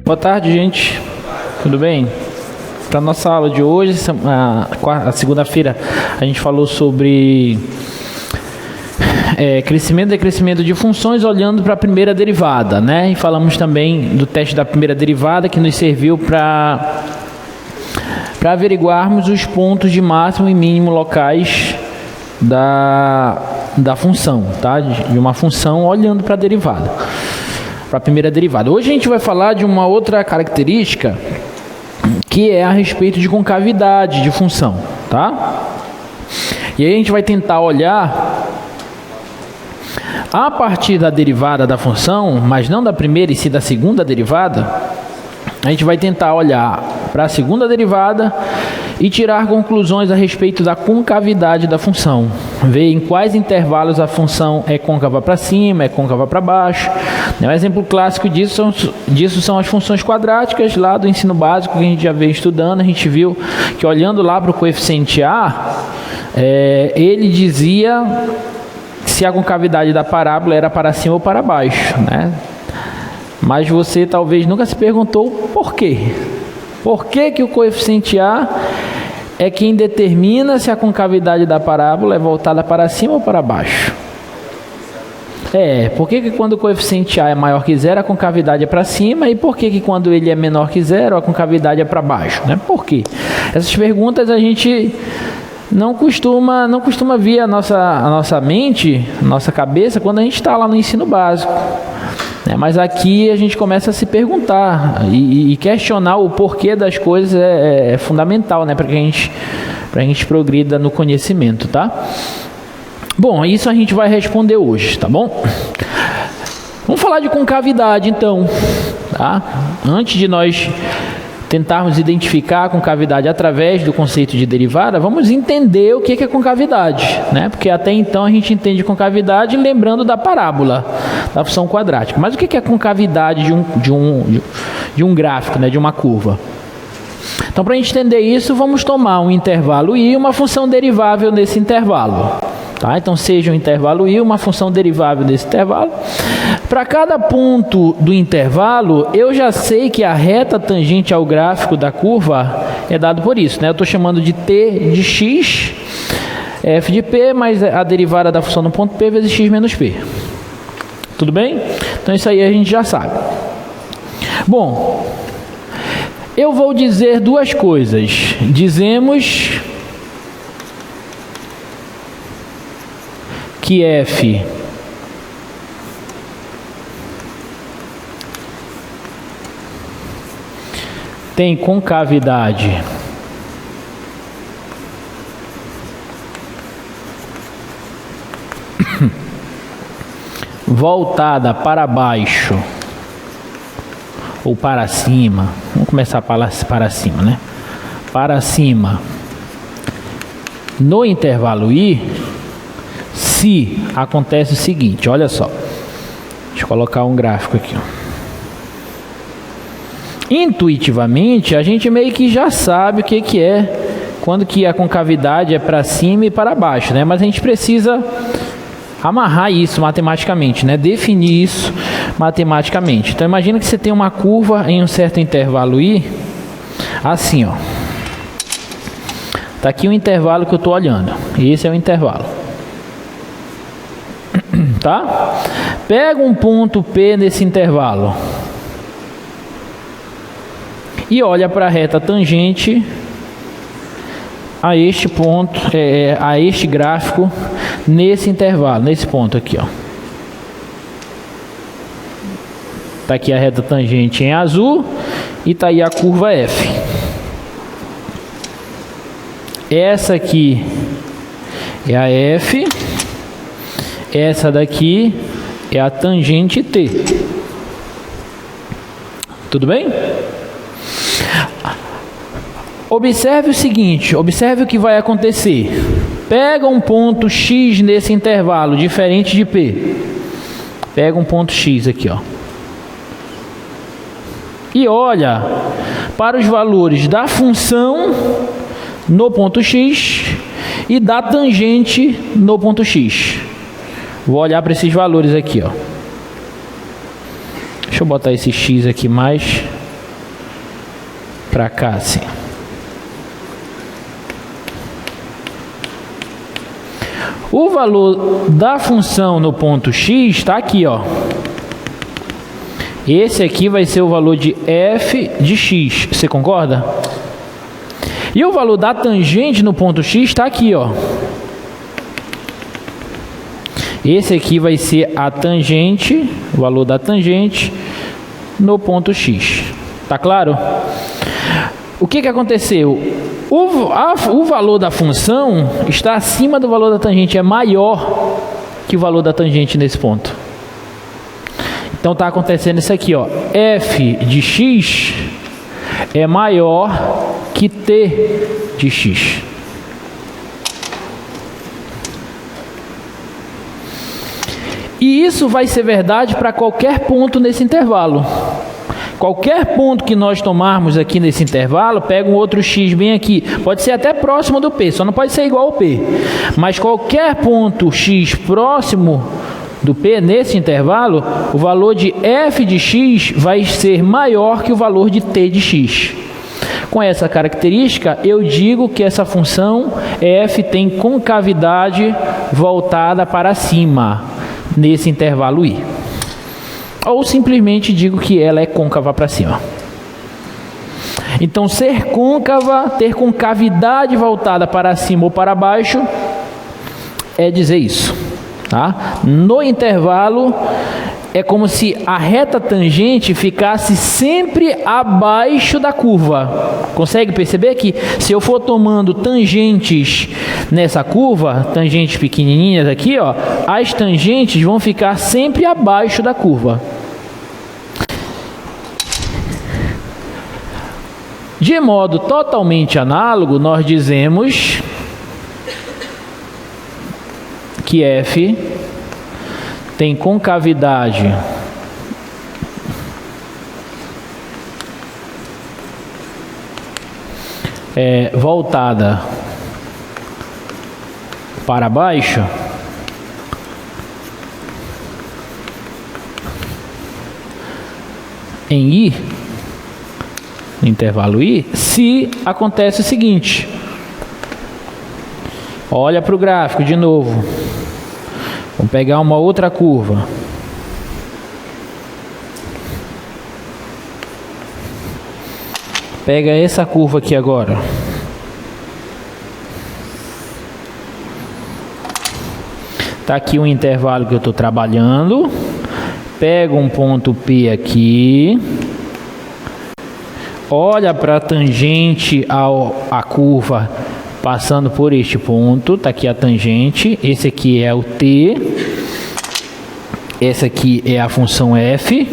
Boa tarde, gente. Tudo bem? Para a nossa aula de hoje, a segunda-feira, a gente falou sobre crescimento e decrescimento de funções olhando para a primeira derivada, né? E falamos também do teste da primeira derivada, que nos serviu para averiguarmos os pontos de máximo e mínimo locais da função, tá? De uma função olhando para a derivada, para a primeira derivada. Hoje a gente vai falar de uma outra característica que é a respeito de concavidade de função, tá? E aí a gente vai tentar olhar a partir da derivada da função, mas não da primeira e sim da segunda derivada. A gente vai tentar olhar para a segunda derivada e tirar conclusões a respeito da concavidade da função. Ver em quais intervalos a função é côncava para cima, é côncava para baixo. Um exemplo clássico disso são as funções quadráticas lá do ensino básico, que a gente já veio estudando. A gente viu que olhando lá para o coeficiente A, ele dizia se a concavidade da parábola era para cima ou para baixo, né? Mas você talvez nunca se perguntou por quê. Por que o coeficiente A é quem determina se a concavidade da parábola é voltada para cima ou para baixo? Por que quando o coeficiente A é maior que zero, a concavidade é para cima? E por que quando ele é menor que zero, a concavidade é para baixo, né? Por quê? Essas perguntas a gente não costuma vir a nossa mente, a nossa cabeça, quando a gente está lá no ensino básico. Mas aqui a gente começa a se perguntar e questionar o porquê das coisas é fundamental, né, para que a gente progrida no conhecimento, tá? Bom, isso a gente vai responder hoje, tá bom? Vamos falar de concavidade, então, tá? Antes de nós tentarmos identificar a concavidade através do conceito de derivada, vamos entender o que é concavidade, né? Porque até então a gente entende concavidade lembrando da parábola, da função quadrática. Mas o que é a concavidade de um gráfico, né? De uma curva? Então, para a gente entender isso, vamos tomar um intervalo i e uma função derivável nesse intervalo. Tá? Então, seja um intervalo i, uma função derivável desse intervalo. Para cada ponto do intervalo, eu já sei que a reta tangente ao gráfico da curva é dado por isso, né? Eu estou chamando de t de x, f de p, mais a derivada da função no ponto p vezes x menos p. Tudo bem? Então, isso aí a gente já sabe. Bom, eu vou dizer duas coisas. Dizemos que f tem concavidade voltada para baixo ou para cima. Vamos começar para cima, né? Para cima no intervalo i, se acontece o seguinte, olha só. Deixa eu colocar um gráfico aqui, ó. Intuitivamente, a gente meio que já sabe o que é quando que a concavidade é para cima e para baixo, né? Mas a gente precisa amarrar isso matematicamente, né? Definir isso matematicamente. Então, imagina que você tem uma curva em um certo intervalo i, assim, ó. Tá aqui o intervalo que eu estou olhando. Esse é o intervalo. Tá? Pega um ponto P nesse intervalo e olha para a reta tangente a este ponto, a este gráfico nesse intervalo, nesse ponto aqui, ó. Tá aqui a reta tangente em azul e tá aí a curva F. Essa aqui é a F. Essa daqui é a tangente T. Tudo bem? Observe o seguinte, observe o que vai acontecer. Pega um ponto X nesse intervalo, diferente de P. Pega um ponto X aqui, ó. E olha para os valores da função no ponto X e da tangente no ponto X. Vou olhar para esses valores aqui, ó. Deixa eu botar esse X aqui mais para cá, assim. O valor da função no ponto x está aqui, ó. Esse aqui vai ser o valor de f de x, você concorda? E o valor da tangente no ponto x está aqui, ó. Esse aqui vai ser a tangente, o valor da tangente no ponto x. Tá claro? O que aconteceu? O valor da função está acima do valor da tangente, é maior que o valor da tangente nesse ponto. Então está acontecendo isso aqui, ó. F de x é maior que t de x. E isso vai ser verdade para qualquer ponto nesse intervalo. Qualquer ponto que nós tomarmos aqui nesse intervalo, pega um outro x bem aqui. Pode ser até próximo do P, só não pode ser igual ao P. Mas qualquer ponto x próximo do P nesse intervalo, o valor de f de x vai ser maior que o valor de t de x. Com essa característica, eu digo que essa função f tem concavidade voltada para cima nesse intervalo I. Ou simplesmente digo que ela é côncava para cima. Então, ser côncava, ter concavidade voltada para cima ou para baixo, é dizer isso. Tá? No intervalo, é como se a reta tangente ficasse sempre abaixo da curva. Consegue perceber que se eu for tomando tangentes nessa curva, tangentes pequenininhas aqui, ó, as tangentes vão ficar sempre abaixo da curva. De modo totalmente análogo, nós dizemos que F tem concavidade voltada para baixo em I, no intervalo I, se acontece o seguinte. Olha para o gráfico de novo. Vamos pegar uma outra curva. Pega essa curva aqui agora. Tá aqui um intervalo que eu estou trabalhando. Pego um ponto P aqui. Olha para a tangente à curva passando por este ponto. Tá aqui a tangente. Esse aqui é o T. Essa aqui é a função F.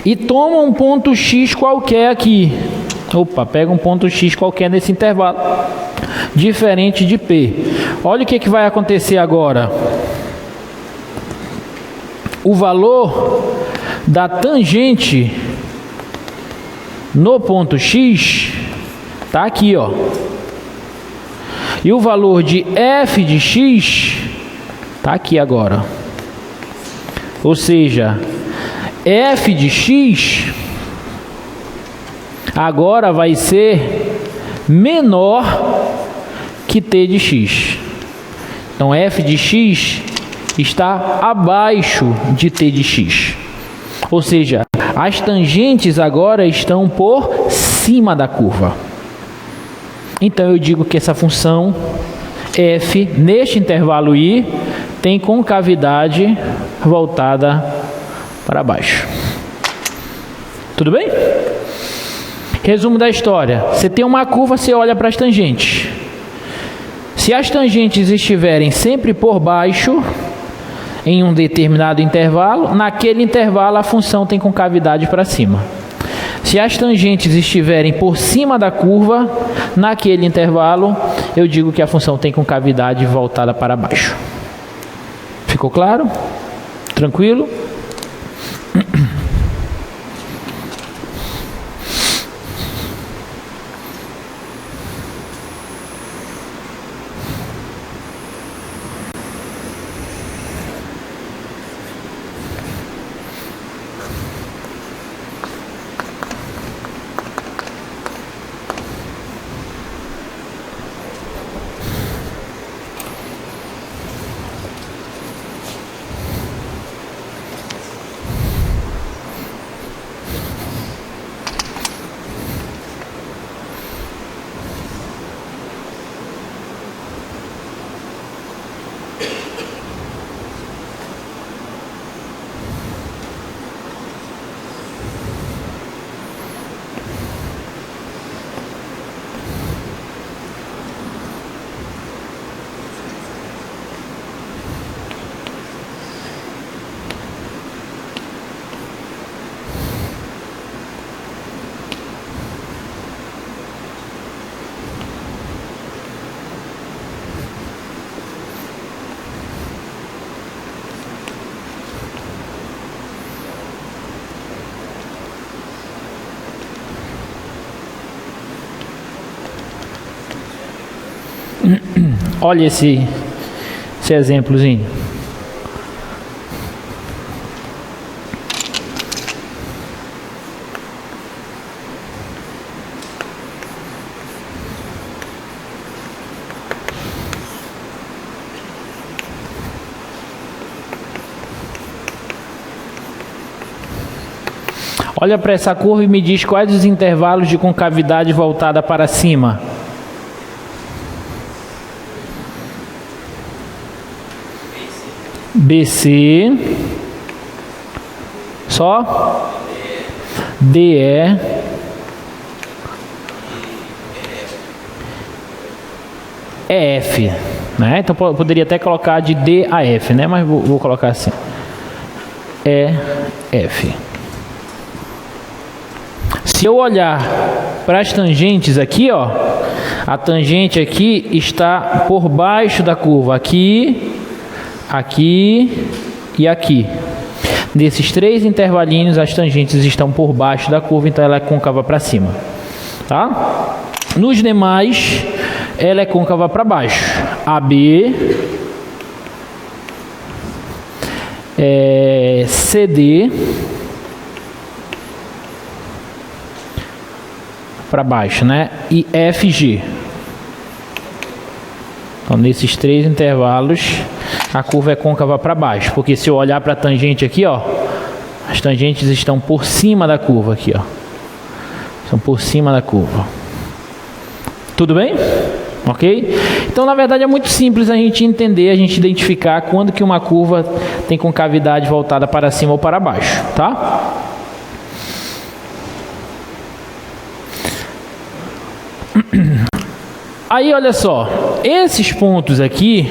E toma um ponto X qualquer aqui. Opa, pega um ponto X qualquer nesse intervalo. Diferente de P. Olha o que vai acontecer agora. O valor da tangente no ponto X está aqui, ó. E o valor de f de x está aqui agora. Ou seja, f de x agora vai ser menor que t de x. Então, f de x está abaixo de t de x. Ou seja, as tangentes agora estão por cima da curva. Então, eu digo que essa função f, neste intervalo I, tem concavidade voltada para baixo. Tudo bem? Resumo da história. Você tem uma curva, você olha para as tangentes. Se as tangentes estiverem sempre por baixo, em um determinado intervalo, naquele intervalo a função tem concavidade para cima. Se as tangentes estiverem por cima da curva, naquele intervalo, eu digo que a função tem concavidade voltada para baixo. Ficou claro? Tranquilo? Olha esse exemplozinho. Olha para essa curva e me diz quais os intervalos de concavidade voltada para cima. BC. Só? DE. EF. Né? Então poderia até colocar de D a F, né? Mas vou colocar assim. EF. Se eu olhar para as tangentes aqui, ó, a tangente aqui está por baixo da curva, aqui, aqui e aqui. Nesses três intervalinhos, as tangentes estão por baixo da curva, então ela é côncava para cima, tá? Nos demais, ela é côncava para baixo. AB, CD para baixo, né? E FG. Então, nesses três intervalos, a curva é côncava para baixo, porque se eu olhar para a tangente aqui, ó, as tangentes estão por cima da curva aqui, ó. Estão por cima da curva. Tudo bem? Ok? Então, na verdade, é muito simples a gente entender, a gente identificar quando que uma curva tem concavidade voltada para cima ou para baixo, tá? Aí, olha só, esses pontos aqui,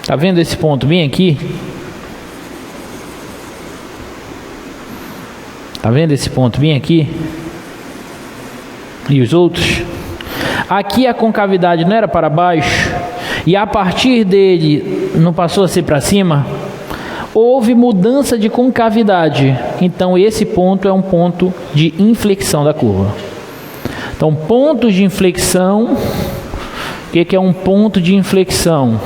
tá vendo esse ponto bem aqui? Tá vendo esse ponto bem aqui? E os outros? Aqui a concavidade não era para baixo, e a partir dele não passou a ser para cima? Houve mudança de concavidade, então esse ponto é um ponto de inflexão da curva. Então, pontos de inflexão, o que é um ponto de inflexão?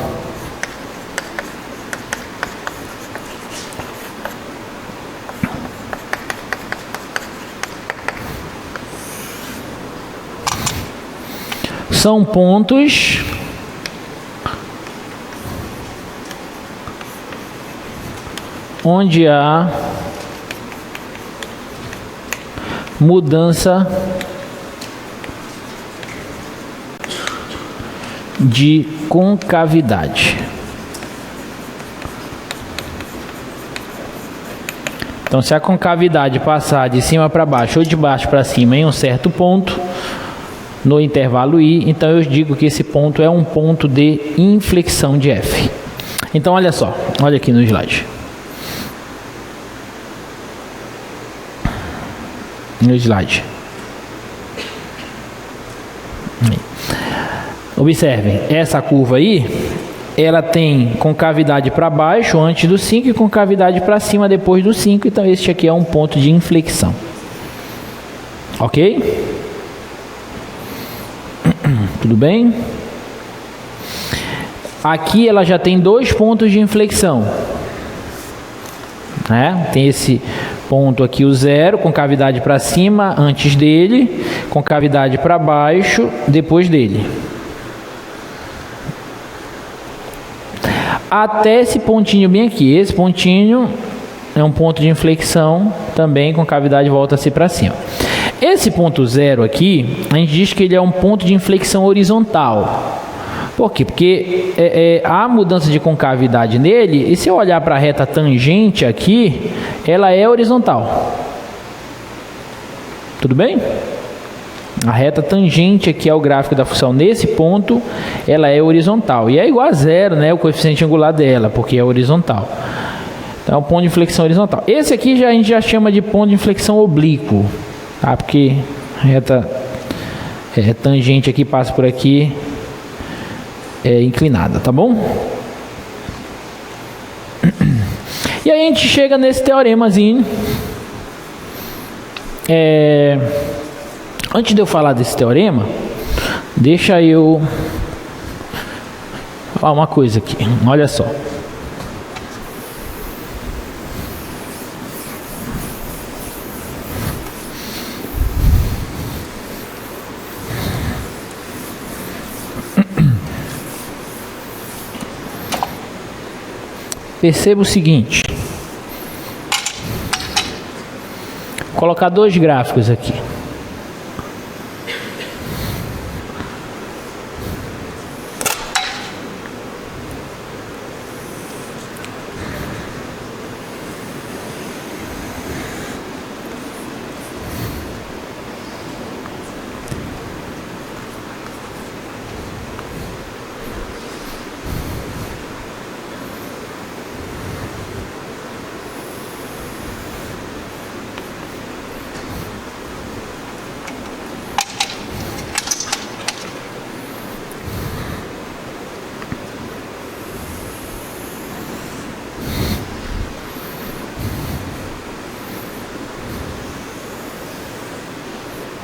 São pontos onde há mudança de concavidade. Então, se a concavidade passar de cima para baixo ou de baixo para cima em um certo ponto, no intervalo I, então eu digo que esse ponto é um ponto de inflexão de F. Então, olha só, olha aqui no slide. No slide. Observem, essa curva aí, ela tem concavidade para baixo antes do 5 e concavidade para cima depois do 5. Então, este aqui é um ponto de inflexão. Ok? Tudo bem? Aqui ela já tem dois pontos de inflexão, né? Tem esse ponto aqui, o 0, concavidade para cima antes dele, concavidade para baixo depois dele. Até esse pontinho bem aqui. Esse pontinho é um ponto de inflexão também, concavidade volta-se para cima. Esse ponto 0 aqui, a gente diz que ele é um ponto de inflexão horizontal. Por quê? Porque há mudança de concavidade nele, e se eu olhar para a reta tangente aqui, ela é horizontal. Tudo bem? A reta tangente aqui ao gráfico da função nesse ponto, ela é horizontal. E é igual a 0, né? O coeficiente angular dela, porque é horizontal. Então, é um ponto de inflexão horizontal. Esse aqui a gente já chama de ponto de inflexão oblíquo. Tá? Porque a reta tangente aqui passa por aqui, é inclinada, tá bom? E aí a gente chega nesse teoremazinho. Antes de eu falar desse teorema, deixa eu falar uma coisa aqui, olha só. Perceba o seguinte, vou colocar dois gráficos aqui.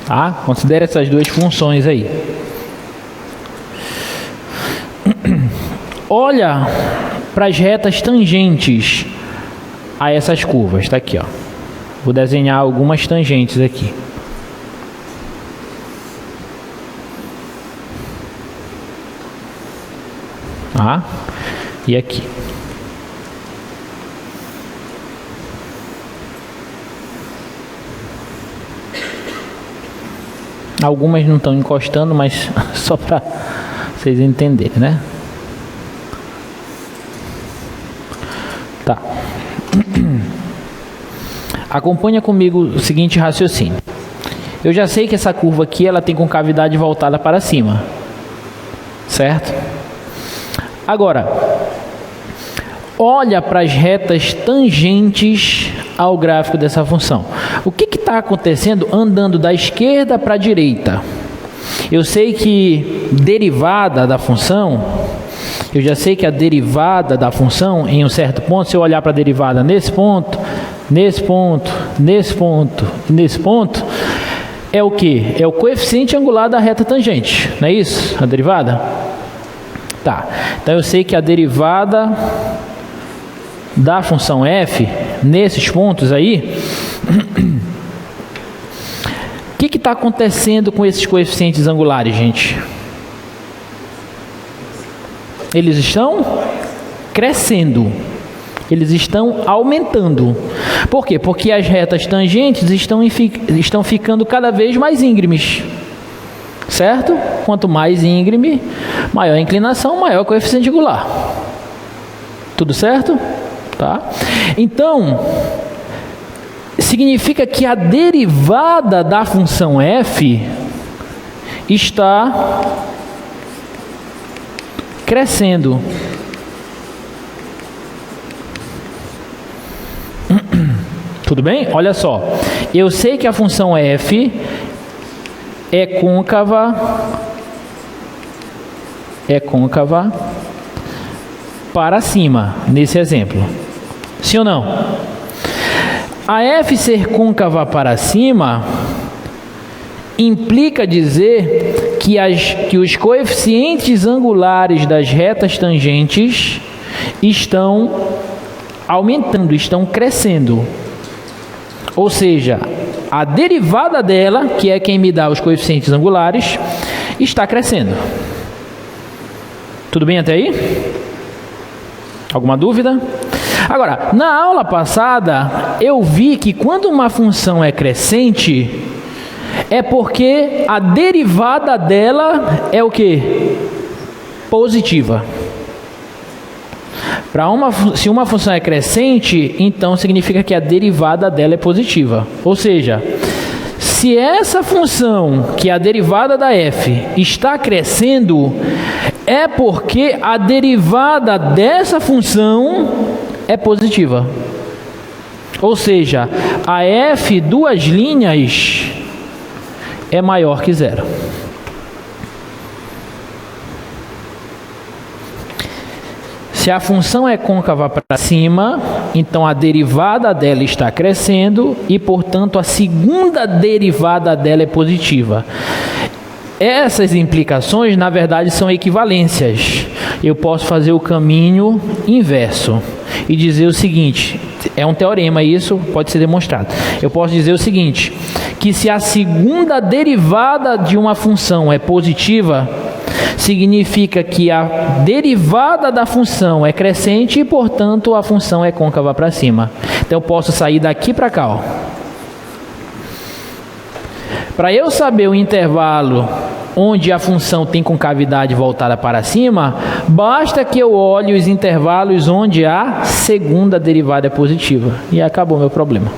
Tá? Considere essas duas funções aí. Olha para as retas tangentes a essas curvas. Está aqui, ó. Vou desenhar algumas tangentes aqui. Tá? E aqui. Algumas não estão encostando, mas só para vocês entenderem, né? Tá. Acompanha comigo o seguinte raciocínio. Eu já sei que essa curva aqui ela tem concavidade voltada para cima, certo? Agora, olha para as retas tangentes ao gráfico dessa função. O que está acontecendo andando da esquerda para a direita? Eu sei que derivada da função, eu já sei que a derivada da função em um certo ponto, se eu olhar para a derivada nesse ponto, nesse ponto, nesse ponto e nesse ponto, é o que? É o coeficiente angular da reta tangente, não é isso? A derivada? Tá. Então eu sei que a derivada da função f, nesses pontos aí, o que está acontecendo com esses coeficientes angulares, gente? Eles estão crescendo, eles estão aumentando. Por quê? Porque as retas tangentes estão ficando cada vez mais íngremes, certo? Quanto mais íngreme, maior a inclinação, maior o coeficiente angular. Tudo certo? Tá? Então, significa que a derivada da função f está crescendo. Tudo bem? Olha só. Eu sei que a função f é côncava para cima, nesse exemplo. Sim ou não? A f ser côncava para cima implica dizer que os coeficientes angulares das retas tangentes estão aumentando, estão crescendo. Ou seja, a derivada dela, que é quem me dá os coeficientes angulares, está crescendo. Tudo bem até aí? Alguma dúvida? Agora, na aula passada, eu vi que quando uma função é crescente, é porque a derivada dela é o quê? Positiva. Se uma função é crescente, então significa que a derivada dela é positiva. Ou seja, se essa função, que é a derivada da f, está crescendo, é porque a derivada dessa função é positiva. Ou seja, a f duas linhas é maior que zero. Se a função é côncava para cima, então a derivada dela está crescendo e, portanto, a segunda derivada dela é positiva. Essas implicações, na verdade, são equivalências. Eu posso fazer o caminho inverso e dizer o seguinte, é um teorema isso, pode ser demonstrado. Eu posso dizer o seguinte, que se a segunda derivada de uma função é positiva, significa que a derivada da função é crescente e, portanto, a função é côncava para cima. Então, eu posso sair daqui para cá, ó. Para eu saber o intervalo onde a função tem concavidade voltada para cima, basta que eu olhe os intervalos onde a segunda derivada é positiva. E acabou meu problema.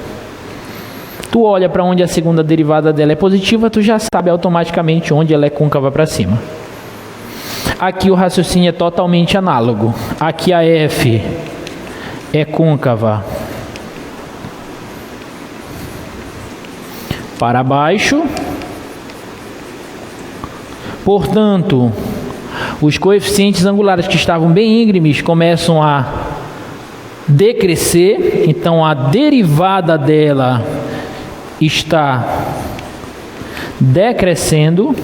Tu olha para onde a segunda derivada dela é positiva, tu já sabe automaticamente onde ela é côncava para cima. Aqui o raciocínio é totalmente análogo. Aqui a f é côncava para baixo. Portanto, os coeficientes angulares que estavam bem íngremes começam a decrescer. Então, a derivada dela está decrescendo.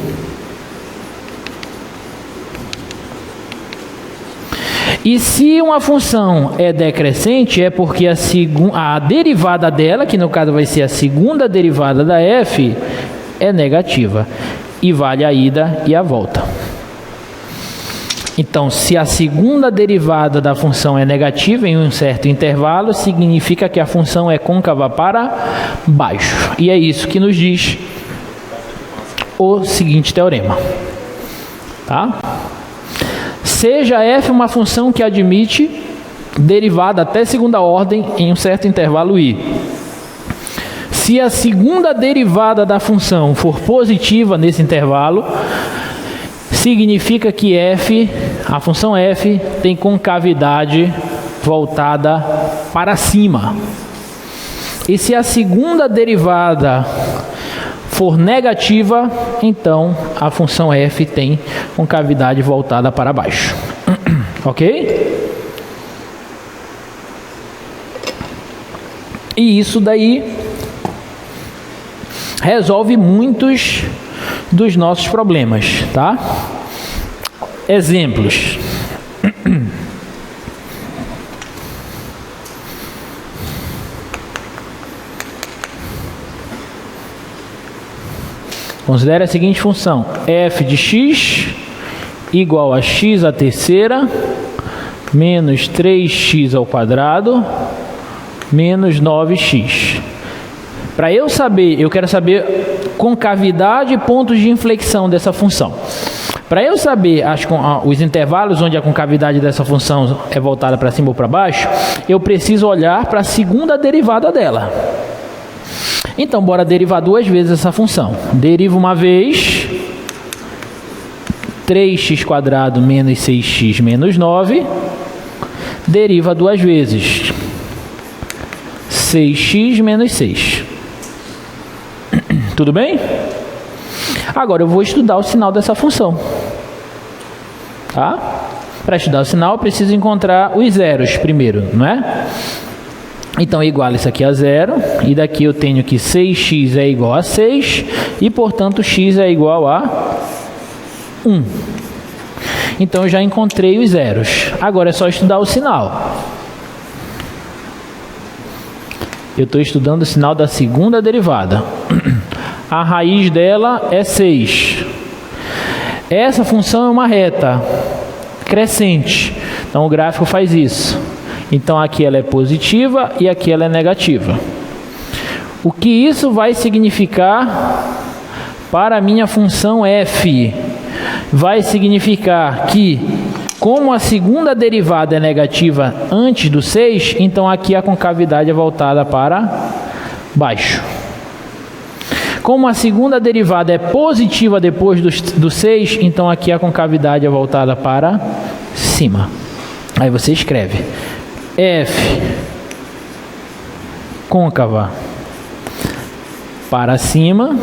E se uma função é decrescente, é porque a derivada dela, que no caso vai ser a segunda derivada da f, é negativa. E vale a ida e a volta. Então, se a segunda derivada da função é negativa em um certo intervalo, significa que a função é côncava para baixo. E é isso que nos diz o seguinte teorema. Tá? Seja f uma função que admite derivada até segunda ordem em um certo intervalo i. Se a segunda derivada da função for positiva nesse intervalo, significa que f, a função f, tem concavidade voltada para cima. E se a segunda derivada for negativa, então a função f tem concavidade voltada para baixo. Ok? E isso daí resolve muitos dos nossos problemas, tá? Exemplos. Considere a seguinte função: f de x igual a x à terceira menos 3x ao quadrado menos 9x. Para eu saber, eu quero saber concavidade e pontos de inflexão dessa função. Para eu saber os intervalos onde a concavidade dessa função é voltada para cima ou para baixo, eu preciso olhar para a segunda derivada dela. Então, bora derivar duas vezes essa função. Derivo uma vez, 3x² menos 6x menos 9. Deriva duas vezes, 6x menos 6. Tudo bem? Agora eu vou estudar o sinal dessa função. Tá? Para estudar o sinal, eu preciso encontrar os zeros primeiro, não é? Então, igual isso aqui a zero. E daqui eu tenho que 6x é igual a 6. E, portanto, x é igual a 1. Então, eu já encontrei os zeros. Agora é só estudar o sinal. Eu estou estudando o sinal da segunda derivada. A raiz dela é 6. Essa função é uma reta crescente. Então, o gráfico faz isso. Então, aqui ela é positiva e aqui ela é negativa. O que isso vai significar para a minha função f? Vai significar que, como a segunda derivada é negativa antes do 6, então aqui a concavidade é voltada para baixo. Como a segunda derivada é positiva depois do 6, então aqui a concavidade é voltada para cima. Aí você escreve f côncava para cima,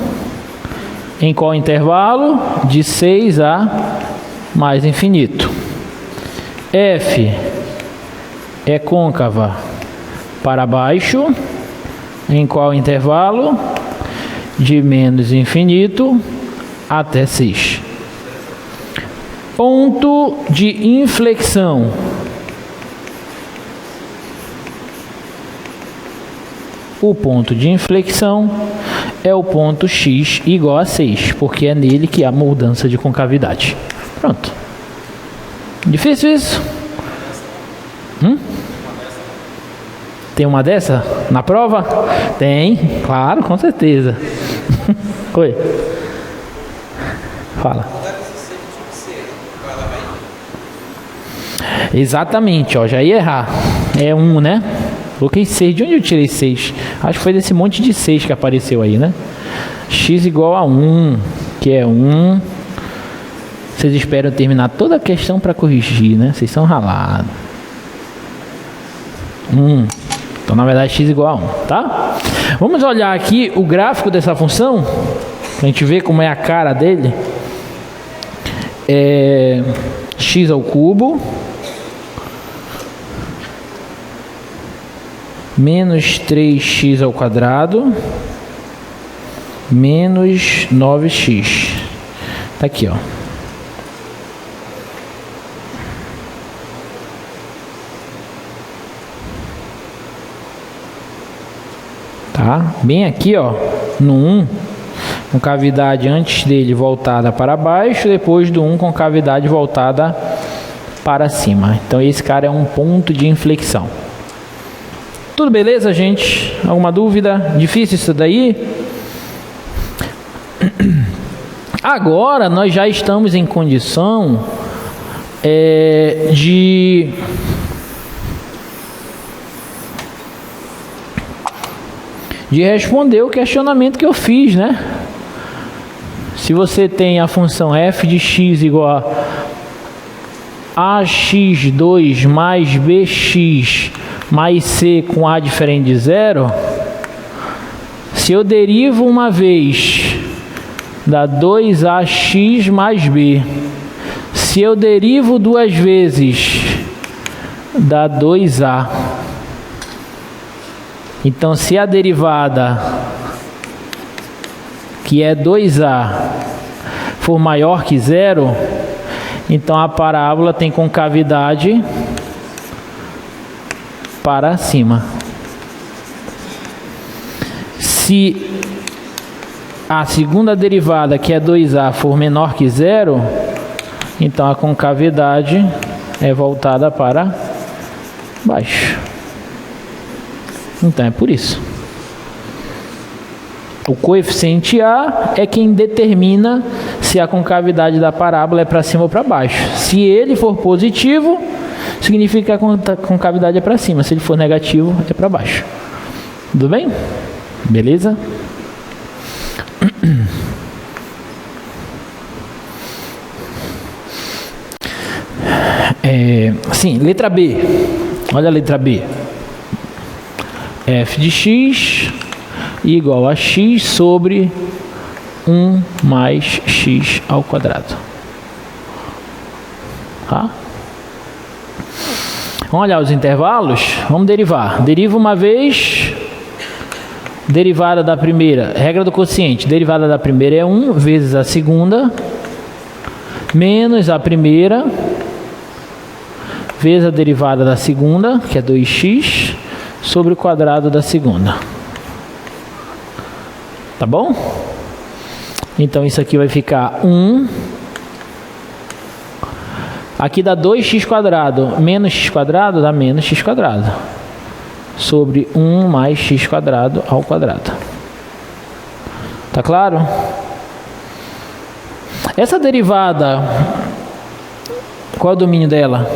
em qual intervalo? De 6 a mais infinito. F é côncava para baixo, em qual intervalo? De menos infinito até 6. Ponto de inflexão. O ponto de inflexão é o ponto x igual a 6, porque é nele que há mudança de concavidade. Pronto. Difícil isso? Tem uma dessa na prova? Tem, claro, com certeza. Oi. Fala. Exatamente, ó, já ia errar. É 1, né? Coloquei 6. De onde eu tirei 6? Acho que foi desse monte de 6 que apareceu aí, né? X igual a 1, que é 1. Vocês esperam terminar toda a questão para corrigir, né? Vocês são ralados. 1. Então, na verdade, x igual a 1, tá? Vamos olhar aqui o gráfico dessa função, pra gente ver como é a cara dele. X ao cubo menos 3x ao quadrado menos 9x. Tá aqui, ó. Tá? Bem aqui, ó, no 1, com cavidade antes dele voltada para baixo, depois do 1 com cavidade voltada para cima. Então esse cara é um ponto de inflexão. Tudo beleza, gente? Alguma dúvida? Difícil isso daí? Agora nós já estamos em condição de responder o questionamento que eu fiz, né? Se você tem a função f de x igual a ax2 mais bx mais c com a diferente de 0, se eu derivo uma vez, dá 2ax mais b. Se eu derivo duas vezes, dá 2a. Então, se a derivada, que é 2a, for maior que 0, então a parábola tem concavidade para cima. Se a segunda derivada, que é 2a, for menor que 0, então a concavidade é voltada para baixo. Então é por isso. O coeficiente A é quem determina se a concavidade da parábola é para cima ou para baixo. Se ele for positivo, significa que a concavidade é para cima. Se ele for negativo, é para baixo. Tudo bem? Beleza? Sim, letra B. Olha a letra B. F de x igual a x sobre 1 mais x ao quadrado. Tá? Vamos olhar os intervalos. Vamos derivar. Deriva uma vez. Derivada da primeira. Regra do quociente. Derivada da primeira é 1 vezes a segunda. Menos a primeira. Vezes a derivada da segunda, que é 2x. Sobre o quadrado da segunda. Tá bom? Então isso aqui vai ficar 1. Aqui dá 2x quadrado. Menos x quadrado dá menos x quadrado. Sobre 1 mais x quadrado ao quadrado. Tá claro? Essa derivada, qual é o domínio dela?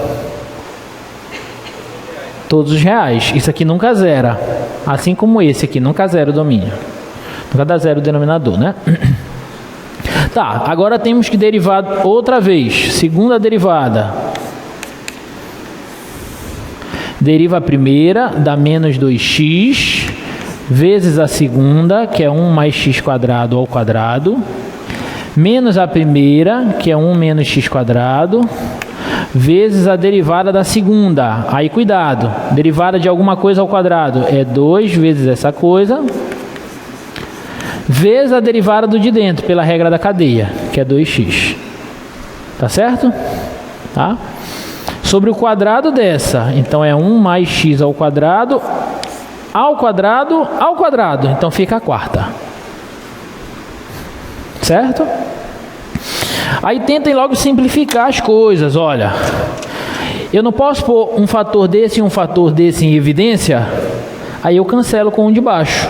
Todos os reais. Isso aqui nunca zera. Assim como esse aqui, nunca zera o domínio. Nunca dá zero o denominador, né? Tá, agora temos que derivar outra vez. Segunda derivada. Deriva a primeira, dá menos 2x, vezes a segunda, que é 1 mais x quadrado ao quadrado, menos a primeira, que é 1 menos x quadrado, vezes a derivada da segunda. Aí cuidado, derivada de alguma coisa ao quadrado é 2 vezes essa coisa, vezes a derivada do de dentro, pela regra da cadeia, que é 2x. Tá certo? Tá? Sobre o quadrado dessa, então é 1 mais x ao quadrado, ao quadrado, então fica a quarta. Certo? Aí tentem logo simplificar as coisas, olha. Eu não posso pôr um fator desse e um fator desse em evidência, aí eu cancelo com um de baixo.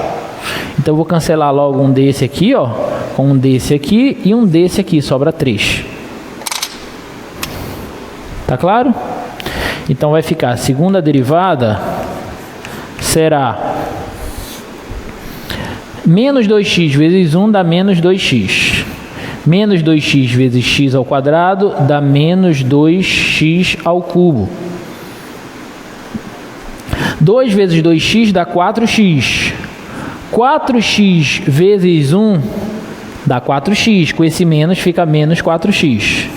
Então eu vou cancelar logo um desse aqui, ó, com um desse aqui e um desse aqui, sobra 3. Tá claro? Então vai ficar, a segunda derivada será menos 2x vezes 1 dá menos 2x. Menos 2x vezes x ao quadrado dá menos 2x ao cubo. 2 vezes 2x dá 4x. 4x vezes 1 dá 4x. Com esse menos fica menos 4x.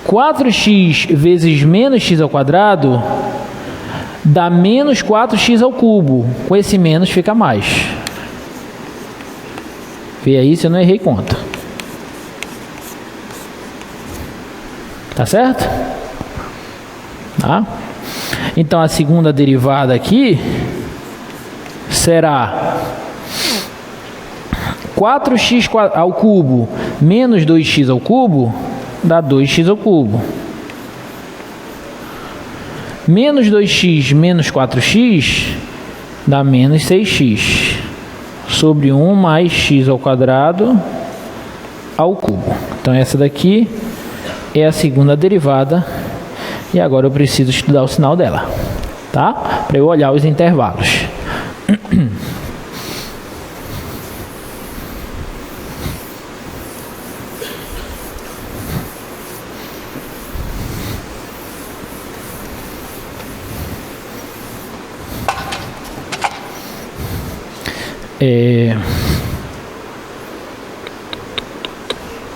4x vezes menos x ao quadrado dá menos 4x ao cubo. Com esse menos fica mais. Vê aí se eu não errei conta. Tá certo? Tá? Então a segunda derivada aqui será 4x ao cubo menos 2x ao cubo dá 2x ao cubo. Menos 2x menos 4x dá menos 6x. Sobre 1 mais x ao quadrado ao cubo. Então essa daqui é a segunda derivada. E agora eu preciso estudar o sinal dela. Tá? Para eu olhar os intervalos.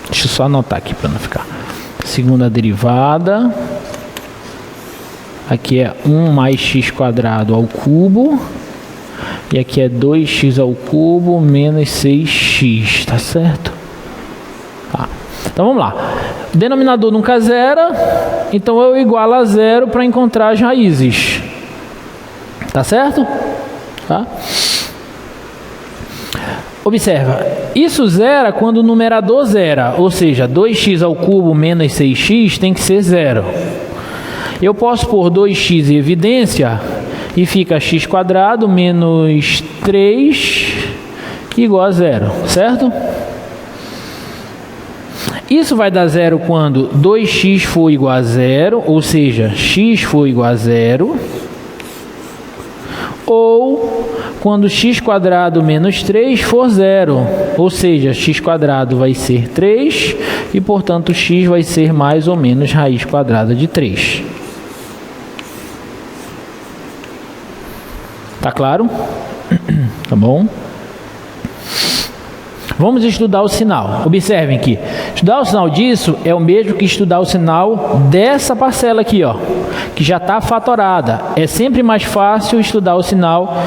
Deixa eu só anotar aqui para não ficar. Segunda derivada. Aqui é 1 mais x quadrado ao cubo. E aqui é 2x ao cubo menos 6x. Tá certo? Tá. Então vamos lá. O denominador nunca zera. Então eu igualo a zero para encontrar as raízes. Tá certo? Tá? Observa, isso zera quando o numerador zera, ou seja, 2x ao cubo menos 6x tem que ser zero. Eu posso pôr 2x em evidência e fica x quadrado menos 3 igual a zero, certo? Isso vai dar zero quando 2x for igual a zero, ou seja, x for igual a zero, ou quando x quadrado menos 3 for zero, ou seja, x quadrado vai ser 3 e, portanto, x vai ser mais ou menos raiz quadrada de 3. Tá claro? Tá bom? Vamos estudar o sinal. Observem que estudar o sinal disso é o mesmo que estudar o sinal dessa parcela aqui, ó, que já está fatorada. É sempre mais fácil estudar o sinal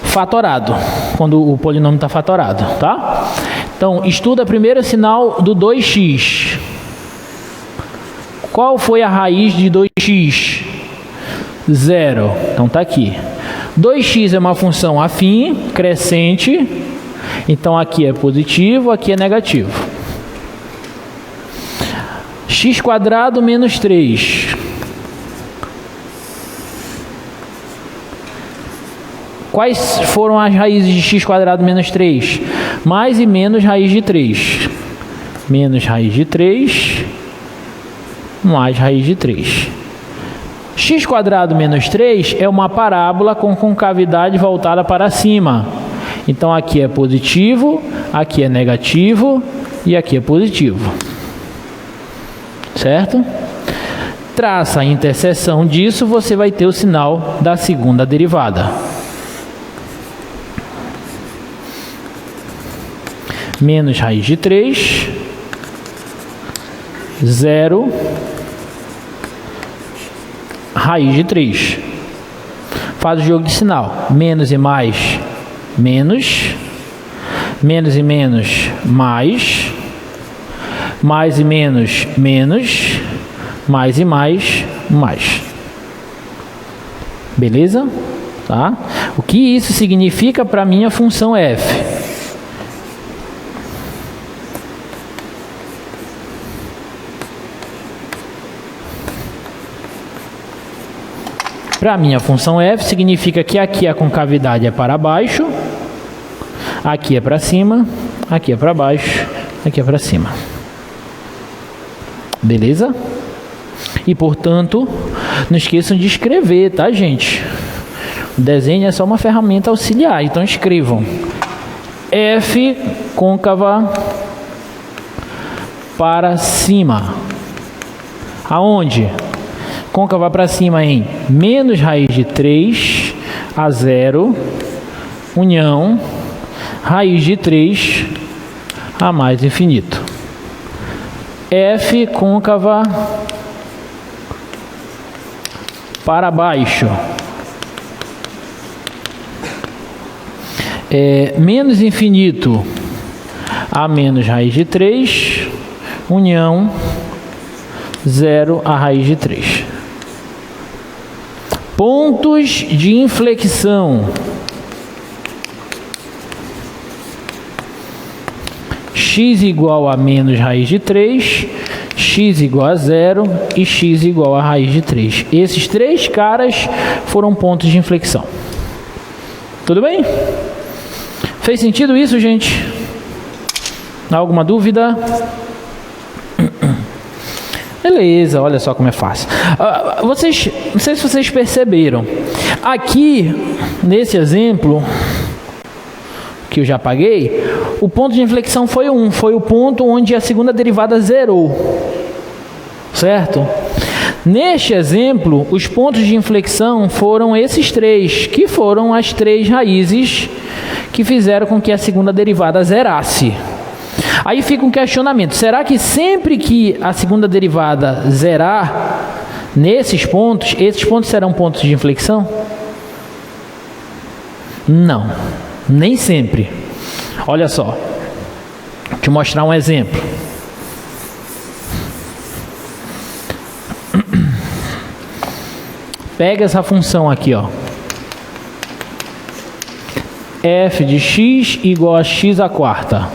fatorado, quando o polinômio está fatorado, tá? Então, estuda primeiro o sinal do 2x. Qual foi a raiz de 2x? Zero. Então, tá aqui. 2x é uma função afim, crescente. Então, aqui é positivo, aqui é negativo. X quadrado menos 3. Quais foram as raízes de x quadrado menos 3? Mais e menos raiz de 3. Menos raiz de 3, mais raiz de 3. X quadrado menos 3 é uma parábola com concavidade voltada para cima. Então aqui é positivo, aqui é negativo e aqui é positivo. Certo? Traça a interseção disso, você vai ter o sinal da segunda derivada. Menos raiz de 3, 0, raiz de 3. Faz o jogo de sinal. Menos e mais, menos. menos e menos, mais e menos, menos, mais e mais, mais. Beleza? Tá? O que isso significa para a minha função f? Para a minha função f, significa que aqui a concavidade é para baixo, aqui é para cima, aqui é para baixo, aqui é para cima. Beleza? E, portanto, não esqueçam de escrever, tá, gente? O desenho é só uma ferramenta auxiliar, então escrevam f côncava para cima. Aonde? Côncava para cima em menos raiz de 3 a 0, união, raiz de 3 a mais infinito. F côncava para baixo. Menos infinito a menos raiz de 3, união, 0 a raiz de 3. Pontos de inflexão. X igual a menos raiz de 3, x igual a 0 e x igual a raiz de 3. Esses três caras foram pontos de inflexão. Tudo bem? Fez sentido isso, gente? Alguma dúvida? Beleza, olha só como é fácil. Não sei se vocês perceberam. Aqui, nesse exemplo que eu já paguei, o ponto de inflexão foi 1. Foi o ponto onde a segunda derivada zerou. Certo? Neste exemplo, os pontos de inflexão foram esses três, que foram as três raízes que fizeram com que a segunda derivada zerasse. Aí fica um questionamento: será que sempre que a segunda derivada zerar nesses pontos, esses pontos serão pontos de inflexão? Não, nem sempre. Olha só, vou te mostrar um exemplo. Pega essa função aqui, ó. F de x igual a x à quarta.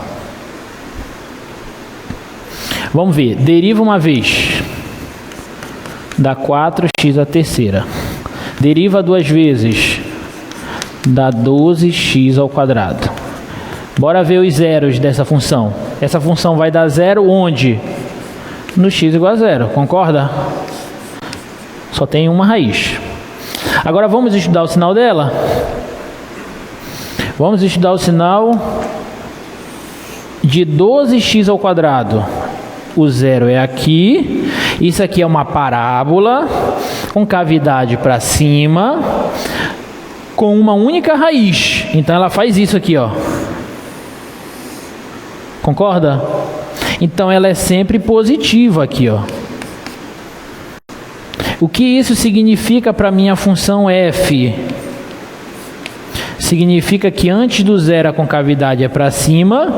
Vamos ver, deriva uma vez, dá 4x à terceira. Deriva duas vezes, dá 12x ao quadrado. Bora ver os zeros dessa função. Essa função vai dar zero onde? No x igual a zero, concorda? Só tem uma raiz. Agora vamos estudar o sinal dela? Vamos estudar o sinal de 12x ao quadrado. O zero é aqui. Isso aqui é uma parábola com cavidade para cima, com uma única raiz. Então ela faz isso aqui, ó. Concorda? Então ela é sempre positiva aqui, ó. O que isso significa para minha função f? Significa que antes do zero a concavidade é para cima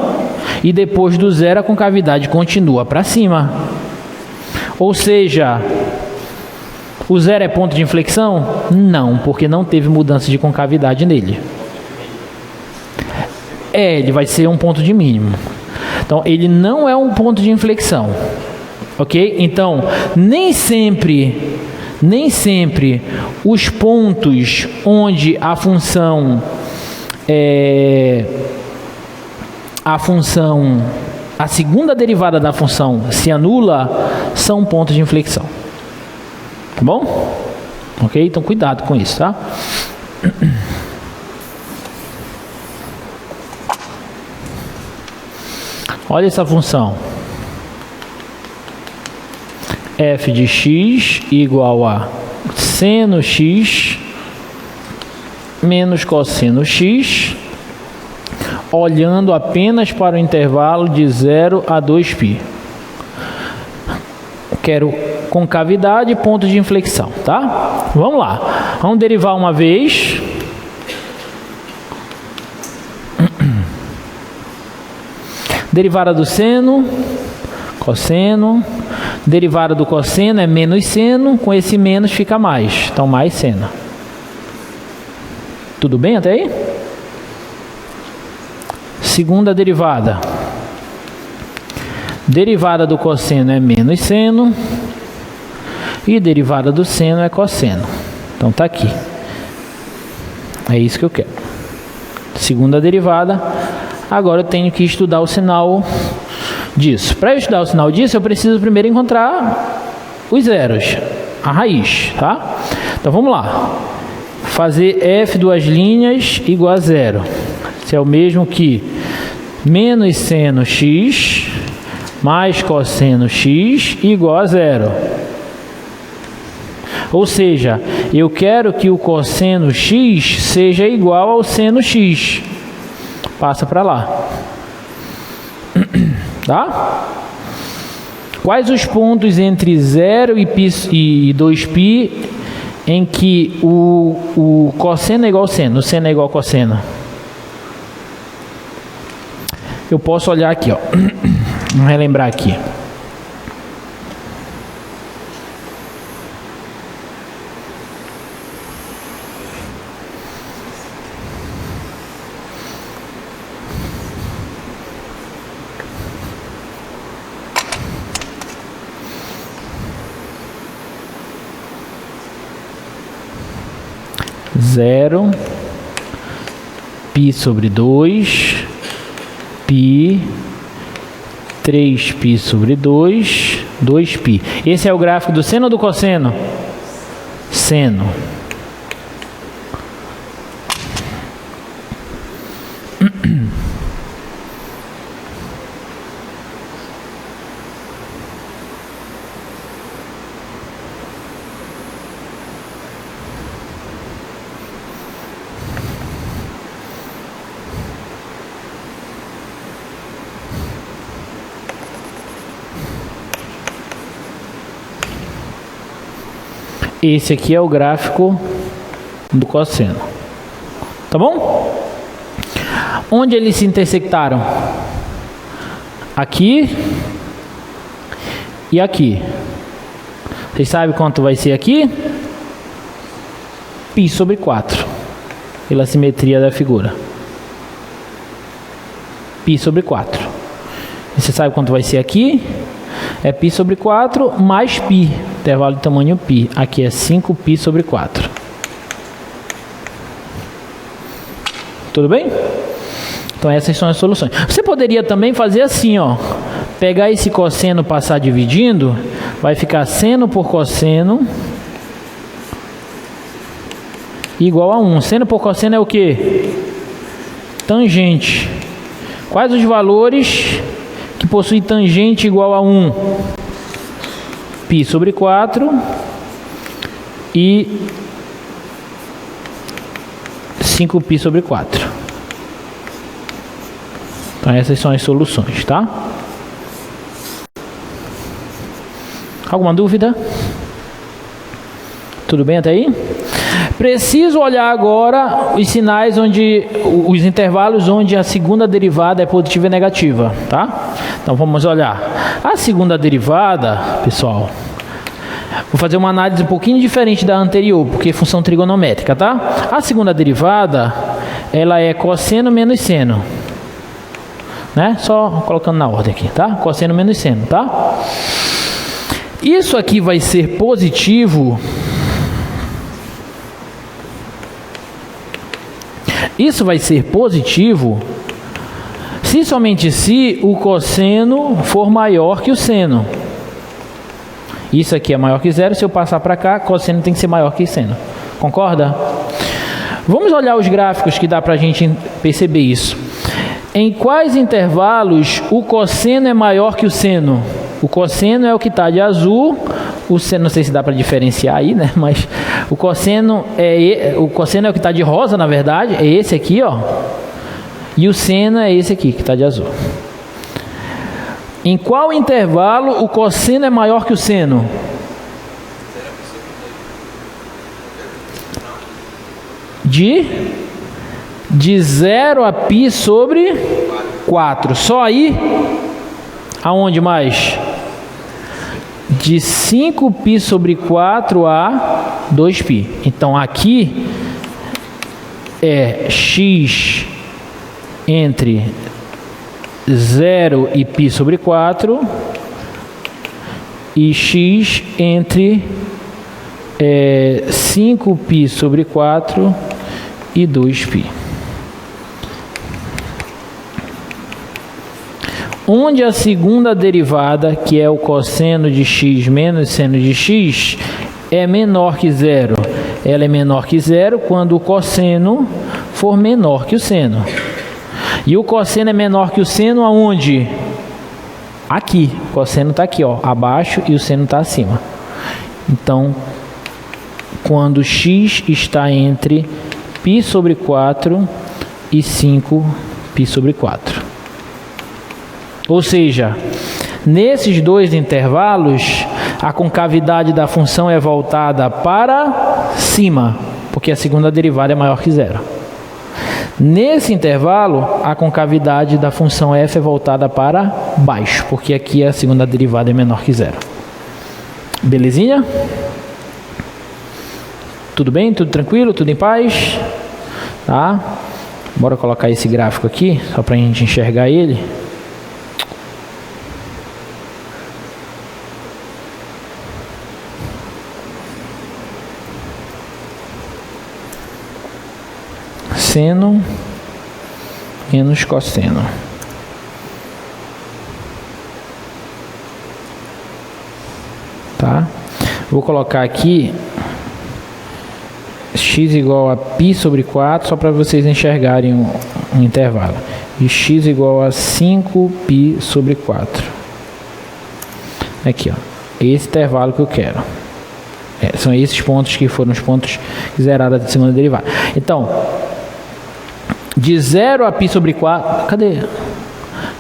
e depois do zero a concavidade continua para cima. Ou seja, o zero é ponto de inflexão? Não, porque não teve mudança de concavidade nele. Ele vai ser um ponto de mínimo. Então, ele não é um ponto de inflexão. Ok? Então, nem sempre os pontos onde a segunda derivada da função se anula são pontos de inflexão. Tá bom? Ok? Então, cuidado com isso, tá? Olha essa função. F de x igual a seno x menos cosseno x, olhando apenas para o intervalo de 0 a 2π. Quero concavidade e ponto de inflexão, tá? Vamos lá. Vamos derivar uma vez. Derivada do seno, cosseno. Derivada do cosseno é menos seno, com esse menos fica mais, então mais seno. Tudo bem até aí? Segunda derivada. Derivada do cosseno é menos seno e derivada do seno é cosseno. Então tá aqui. É isso que eu quero. Segunda derivada. Agora eu tenho que estudar o sinal disso. Para eu estudar o sinal disso, eu preciso primeiro encontrar os zeros, a raiz, tá? Então vamos lá. Fazer f duas linhas igual a zero. Isso é o mesmo que menos seno x mais cosseno x igual a zero. Ou seja, eu quero que o cosseno x seja igual ao seno x. Passa para lá. Tá? Quais os pontos entre 0 e 2π em que o cosseno é igual ao seno, o seno é igual ao cosseno? Eu posso olhar aqui, ó. Vamos relembrar aqui. Zero, π sobre 2, π, 3π sobre 2, 2π. Esse é o gráfico do seno ou do cosseno? Seno. Esse aqui é o gráfico do cosseno. Tá bom? Onde eles se intersectaram? Aqui e aqui. Vocês sabem quanto vai ser aqui? π sobre 4. Pela simetria da figura. π sobre 4. E você sabe quanto vai ser aqui? É π sobre 4 mais π. Intervalo de tamanho π. Aqui é 5π sobre 4. Tudo bem? Então essas são as soluções. Você poderia também fazer assim, ó. Pegar esse cosseno, passar dividindo. Vai ficar seno por cosseno igual a 1. Seno por cosseno é o quê? Tangente. Quais os valores que possuem tangente igual a 1? π sobre 4 e 5π sobre 4. Então essas são as soluções, tá? Alguma dúvida? Tudo bem até aí? Preciso olhar agora os sinais onde, os intervalos onde a segunda derivada é positiva e negativa, tá? Então vamos olhar. A segunda derivada, pessoal, vou fazer uma análise um pouquinho diferente da anterior, porque é função trigonométrica, tá? A segunda derivada, ela é cosseno menos seno, né? Só colocando na ordem aqui, tá? Cosseno menos seno, tá? Isso aqui vai ser positivo. Isso vai ser positivo se somente se o cosseno for maior que o seno. Isso aqui é maior que zero. Se eu passar para cá, cosseno tem que ser maior que seno. Concorda? Vamos olhar os gráficos que dá para a gente perceber isso. Em quais intervalos o cosseno é maior que o seno? O cosseno é o que está de azul. O seno, não sei se dá para diferenciar aí, né? Mas o cosseno é o que está de rosa, na verdade, é esse aqui, ó. E o seno é esse aqui que está de azul. Em qual intervalo o cosseno é maior que o seno? De 0 a π sobre 4. Só aí? Aonde mais? De 5π sobre 4 a 2π. Então, aqui é x entre 0 e π sobre 4 e x entre 5π sobre 4 e 2π. Onde a segunda derivada, que é o cosseno de x menos seno de x, é menor que zero. Ela é menor que zero quando o cosseno for menor que o seno. E o cosseno é menor que o seno aonde? Aqui. O cosseno está aqui, ó, abaixo, e o seno está acima. Então, quando x está entre π sobre 4 e 5π sobre 4. Ou seja, nesses dois intervalos, a concavidade da função é voltada para cima, porque a segunda derivada é maior que zero. Nesse intervalo, a concavidade da função f é voltada para baixo, porque aqui a segunda derivada é menor que zero. Belezinha? Tudo bem? Tudo tranquilo? Tudo em paz? Tá? Bora colocar esse gráfico aqui, só para a gente enxergar ele. Seno menos cosseno. Tá? Vou colocar aqui x igual a π sobre 4, só para vocês enxergarem um intervalo. E x igual a 5π sobre 4. Aqui, ó. Esse intervalo que eu quero. São esses pontos que foram os pontos que zeraram da segunda derivada. Então, de 0 a π sobre 4... Cadê?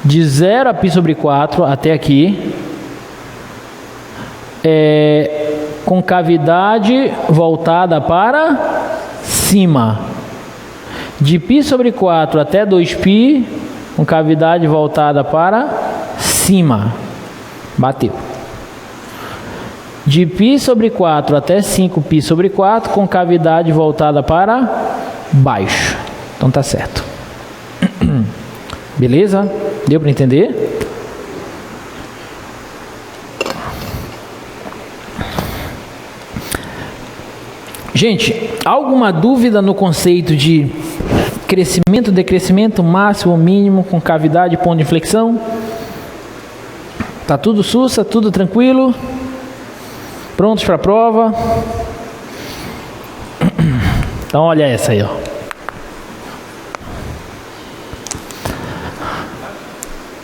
De 0 a π sobre 4 até aqui, concavidade voltada para cima. De π sobre 4 até 2π, concavidade voltada para cima. Bateu. De π sobre 4 até 5π sobre 4, concavidade voltada para baixo. Então tá certo. Beleza? Deu para entender? Gente, alguma dúvida no conceito de crescimento, decrescimento, máximo, mínimo, concavidade, ponto de inflexão? Tá tudo sussa, tudo tranquilo? Prontos para a prova? Então olha essa aí, ó.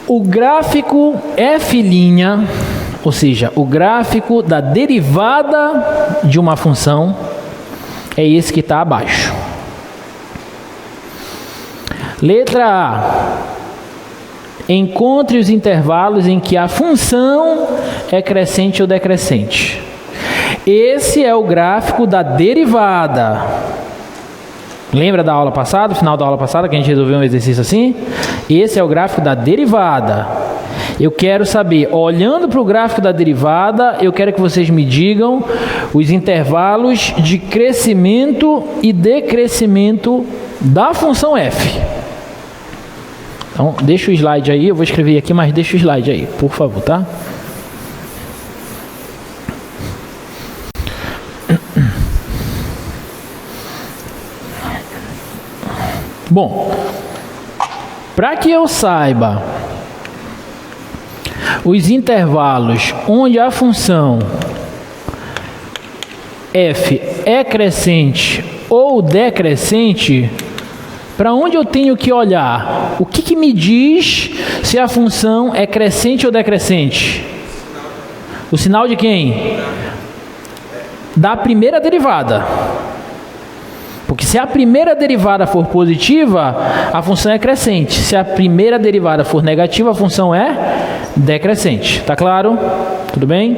O gráfico f', ou seja, o gráfico da derivada de uma função, é esse que está abaixo. Letra A. Encontre os intervalos em que a função é crescente ou decrescente. Esse é o gráfico da derivada. Lembra da aula passada, final da aula passada, que a gente resolveu um exercício assim? Esse é o gráfico da derivada. Eu quero saber, olhando para o gráfico da derivada, eu quero que vocês me digam os intervalos de crescimento e decrescimento da função f. Então, deixa o slide aí, eu vou escrever aqui, mas deixa o slide aí, por favor, tá? Bom, para que eu saiba os intervalos onde a função f é crescente ou decrescente, para onde eu tenho que olhar? O que me diz se a função é crescente ou decrescente? O sinal de quem? Da primeira derivada. Porque se a primeira derivada for positiva, a função é crescente. Se a primeira derivada for negativa, a função é decrescente. Tá claro? Tudo bem?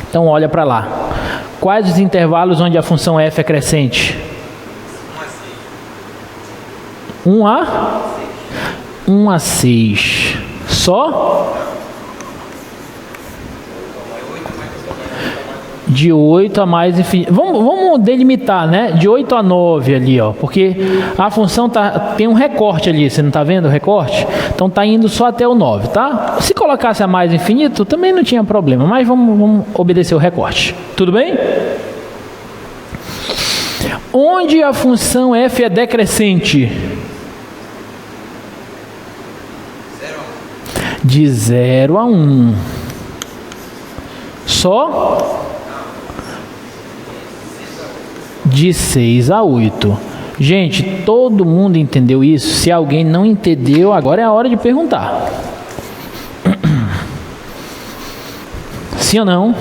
Então olha para lá. Quais os intervalos onde a função f é crescente? 1 a 1 a 6. Só? De 8 a mais infinito. Vamos delimitar, né? De 8 a 9 ali, ó. Porque a função tem um recorte ali. Você não está vendo o recorte? Então está indo só até o 9, tá? Se colocasse a mais infinito, também não tinha problema. Mas vamos obedecer o recorte. Tudo bem? Onde a função f é decrescente? De 0 a 1. Só? De 6 a 8. Gente, todo mundo entendeu isso? Se alguém não entendeu, agora é a hora de perguntar. Sim ou não?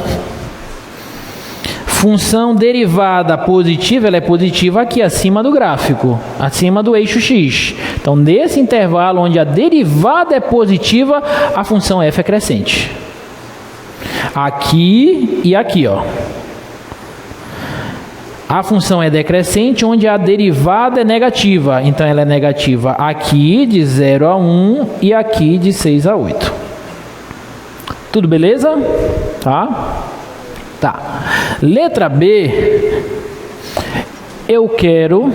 Função derivada positiva, ela é positiva aqui acima do gráfico, acima do eixo x. Então, nesse intervalo onde a derivada é positiva, a função f é crescente. Aqui e aqui, ó. A função é decrescente onde a derivada é negativa. Então, ela é negativa aqui de 0 a 1 e aqui de 6 a 8. Tudo beleza? Tá? Tá. Letra B. Eu quero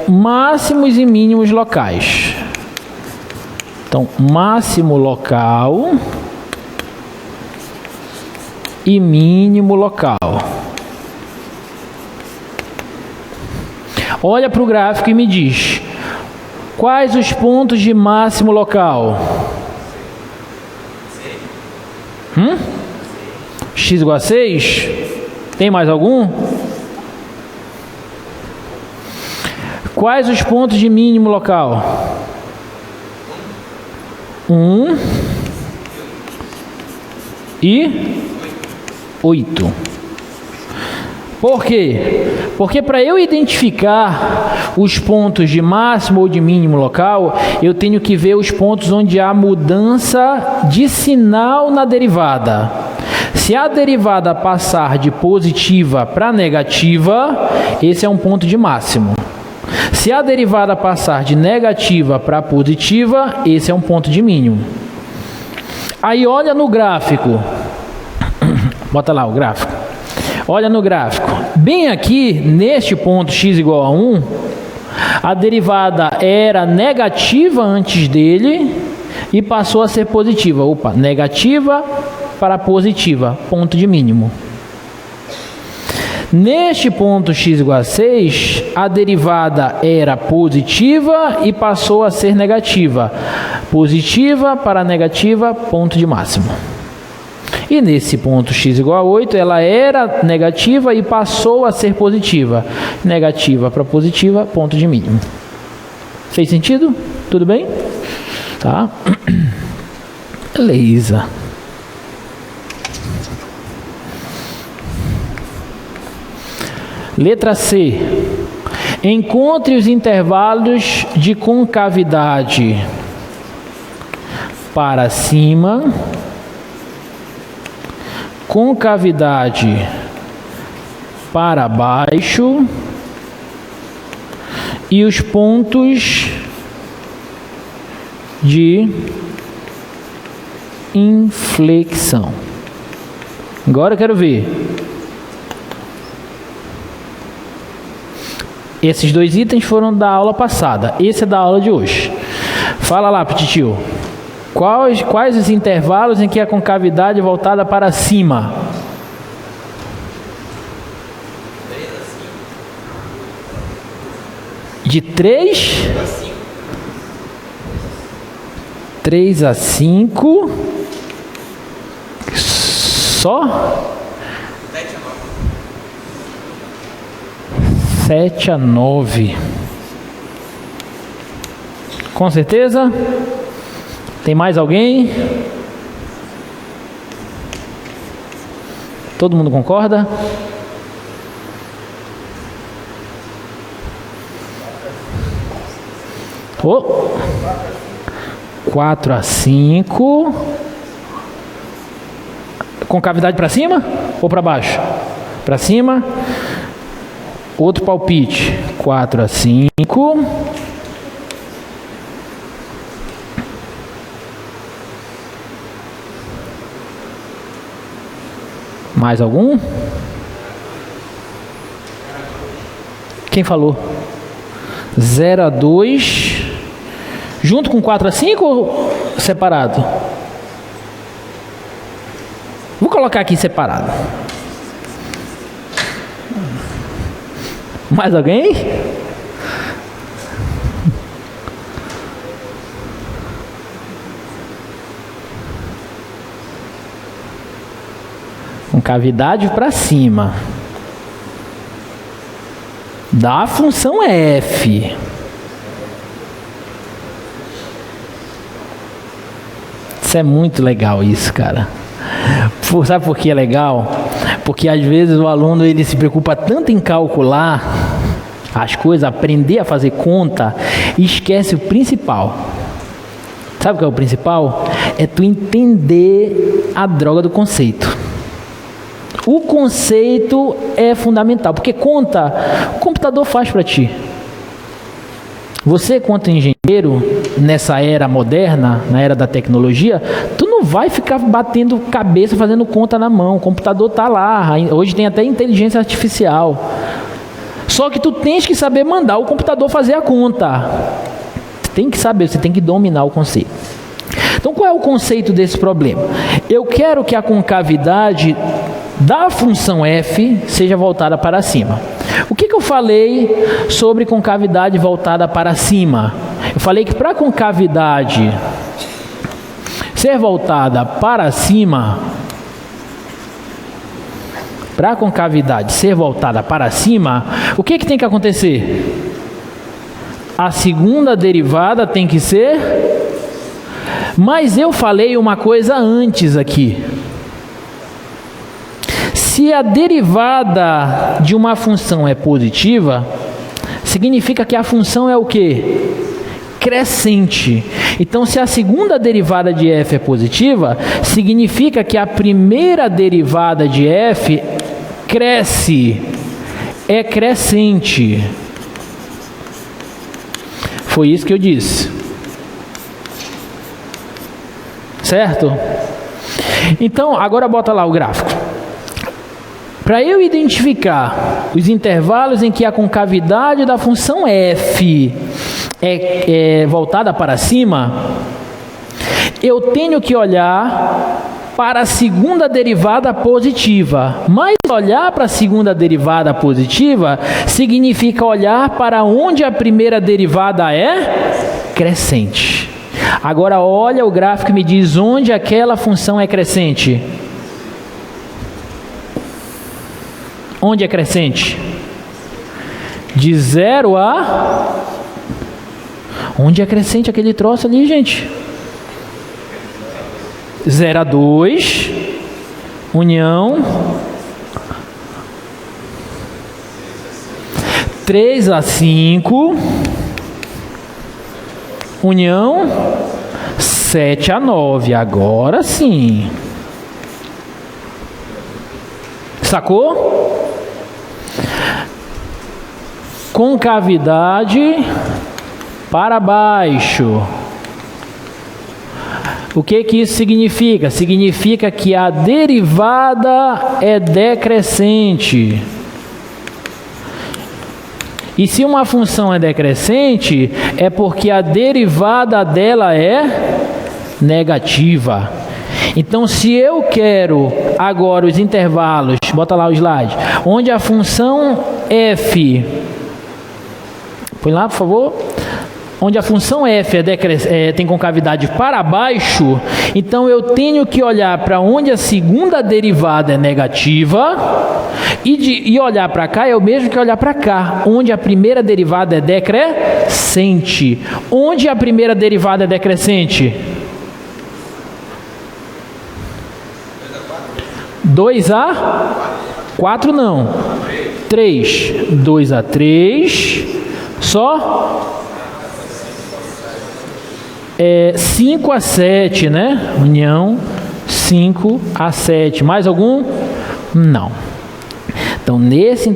máximos e mínimos locais. Então, máximo local e mínimo local. Olha para o gráfico e me diz quais os pontos de máximo local. X igual a 6? Tem mais algum? Quais os pontos de mínimo local? 1 e 8. Por quê? Porque para eu identificar os pontos de máximo ou de mínimo local, eu tenho que ver os pontos onde há mudança de sinal na derivada. Se a derivada passar de positiva para negativa, esse é um ponto de máximo. Se a derivada passar de negativa para positiva, esse é um ponto de mínimo. Aí olha no gráfico. Bota lá o gráfico. Olha no gráfico. Bem aqui, neste ponto x igual a 1, a derivada era negativa antes dele e passou a ser positiva. Opa, negativa para positiva, ponto de mínimo. Neste ponto x igual a 6, a derivada era positiva e passou a ser negativa. Positiva para negativa, ponto de máximo. E nesse ponto x igual a 8, ela era negativa e passou a ser positiva. Negativa para positiva, ponto de mínimo. Fez sentido? Tudo bem? Tá? Beleza. Letra C. Encontre os intervalos de concavidade para cima, concavidade para baixo e os pontos de inflexão. Agora eu quero ver. Esses dois itens foram da aula passada. Esse é da aula de hoje. Fala lá, Petitio. Quais os intervalos em que a concavidade é voltada para cima? De 3? 3 a 5. Só? 7 a 9. Com certeza? Tem mais alguém? Todo mundo concorda? Oh. 4 a 5. Concavidade para cima ou para baixo? Para cima. Outro palpite. 4 a 5. Mais algum? Quem falou? 0 a 2. Junto com 4 a 5 ou separado? Vou colocar aqui separado. Mais alguém? Com cavidade para cima. Da função f. Isso é muito legal isso, cara. Sabe por que é legal? Porque às vezes o aluno ele se preocupa tanto em calcular as coisas, aprender a fazer conta, e esquece o principal. Sabe o que é o principal? É tu entender a droga do conceito. O conceito é fundamental, porque conta, o computador faz para ti. Você, quanto engenheiro, nessa era moderna, na era da tecnologia, tu não vai ficar batendo cabeça fazendo conta na mão. O computador está lá, hoje tem até inteligência artificial. Só que tu tens que saber mandar o computador fazer a conta. Você tem que saber, você tem que dominar o conceito. Então, qual é o conceito desse problema? Eu quero que a concavidade da função f seja voltada para cima. O que eu falei sobre concavidade voltada para cima? Eu falei que para a concavidade ser voltada para cima, para a concavidade ser voltada para cima, o que tem que acontecer? A segunda derivada tem que ser... Mas eu falei uma coisa antes aqui. Se a derivada de uma função é positiva, significa que a função é o quê? Crescente. Então, se a segunda derivada de f é positiva, significa que a primeira derivada de f cresce, é crescente. Foi isso que eu disse. Certo? Então, agora bota lá o gráfico. Para eu identificar os intervalos em que a concavidade da função f é voltada para cima, eu tenho que olhar para a segunda derivada positiva. Mas olhar para a segunda derivada positiva significa olhar para onde a primeira derivada é crescente. Agora olha o gráfico e me diz onde aquela função é crescente. Onde é crescente? De 0 a... Onde é crescente aquele troço ali, gente? 0 a 2, união, 3 a 5, união, 7 a 9. Agora sim. Sacou? Concavidade para baixo. O que isso significa? Significa que a derivada é decrescente. E se uma função é decrescente, é porque a derivada dela é negativa. Então, se eu quero agora os intervalos, bota lá o slide, onde a função f, põe lá, por favor, onde a função f tem concavidade para baixo, então eu tenho que olhar para onde a segunda derivada é negativa e olhar para cá é o mesmo que olhar para cá, onde a primeira derivada é decrescente. Onde a primeira derivada é decrescente? 2 a 4 não. 3. 2 a 3. Só 5 a 7, né? União 5 a 7. Mais algum? Não. Então, nesses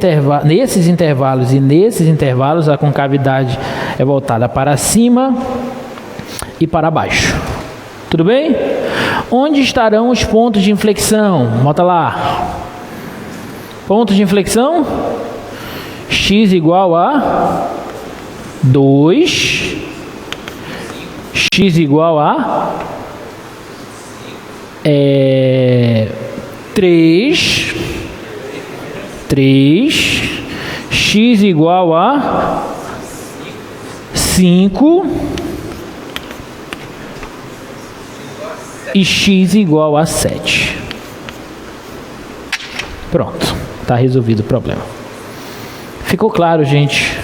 intervalos e nesses intervalos, a concavidade é voltada para cima e para baixo. Tudo bem? Onde estarão os pontos de inflexão? Bota lá. Ponto de inflexão, x igual a 2, x igual a 3, x igual a 5 e x igual a 7. Pronto, está resolvido o problema. Ficou claro, gente?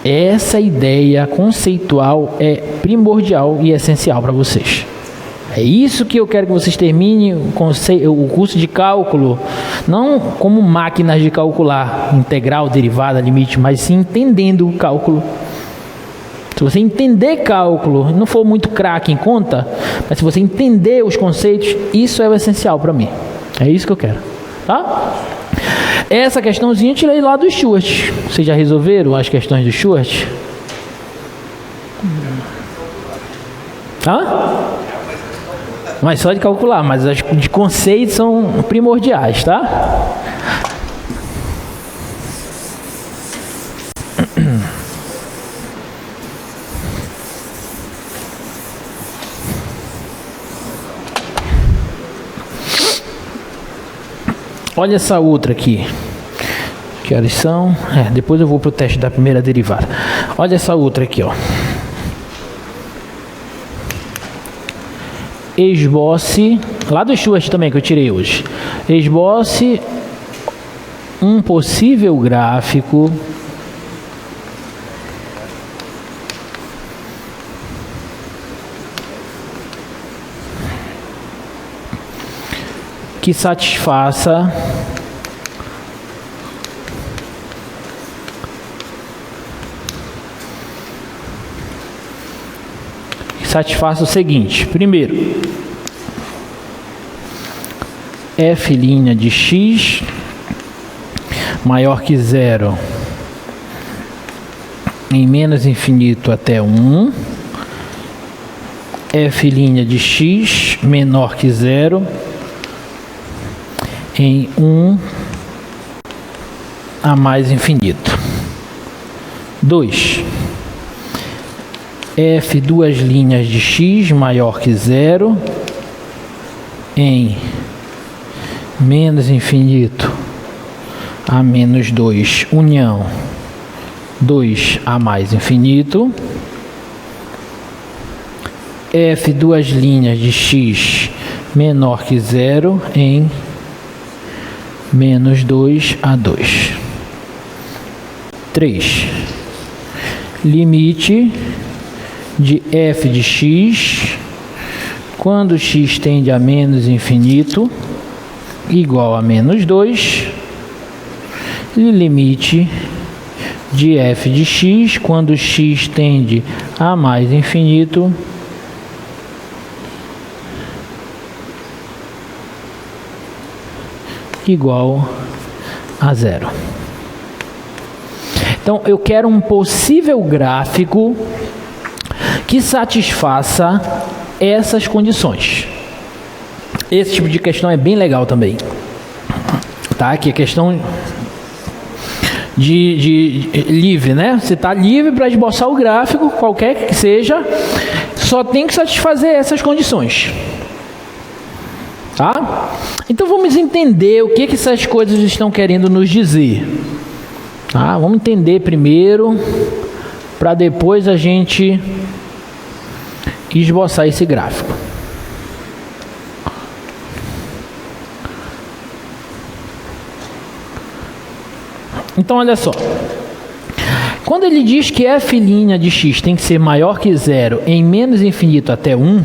Essa ideia conceitual é primordial e essencial para vocês. É isso que eu quero que vocês terminem o curso de cálculo, não como máquinas de calcular, integral, derivada, limite, mas sim entendendo o cálculo. Se você entender cálculo, não for muito craque em conta, mas se você entender os conceitos, isso é o essencial para mim. É isso que eu quero, tá? Essa questãozinha eu tirei lá do Stuart. Vocês já resolveram as questões do Stuart? Mas só de calcular, mas as de conceitos são primordiais, tá? Olha essa outra aqui. Que horas são? Depois eu vou para o teste da primeira derivada. Olha essa outra aqui, ó. Esboce, lá do Stuart também que eu tirei hoje. Esboce um possível gráfico que satisfaça o seguinte. Primeiro, f' de x maior que 0 em menos infinito até 1, f' de x menor que 0 em 1 a mais infinito. 2. F duas linhas de x maior que 0 em menos infinito a menos 2 união 2 a mais infinito. F duas linhas de x menor que 0 em menos 2 a 2. 3. Limite de f de x quando x tende a menos infinito igual a menos 2 e limite de f de x quando x tende a mais infinito igual a 0. Então, eu quero um possível gráfico que satisfaça essas condições. Esse tipo de questão é bem legal também, tá? Que é questão de livre, né? Você está livre para esboçar o gráfico, qualquer que seja, só tem que satisfazer essas condições, tá? Então vamos entender o que essas coisas estão querendo nos dizer, tá? Vamos entender primeiro, para depois a gente esboçar esse gráfico. Então olha só, quando ele diz que f' de x tem que ser maior que 0 em menos infinito até 1,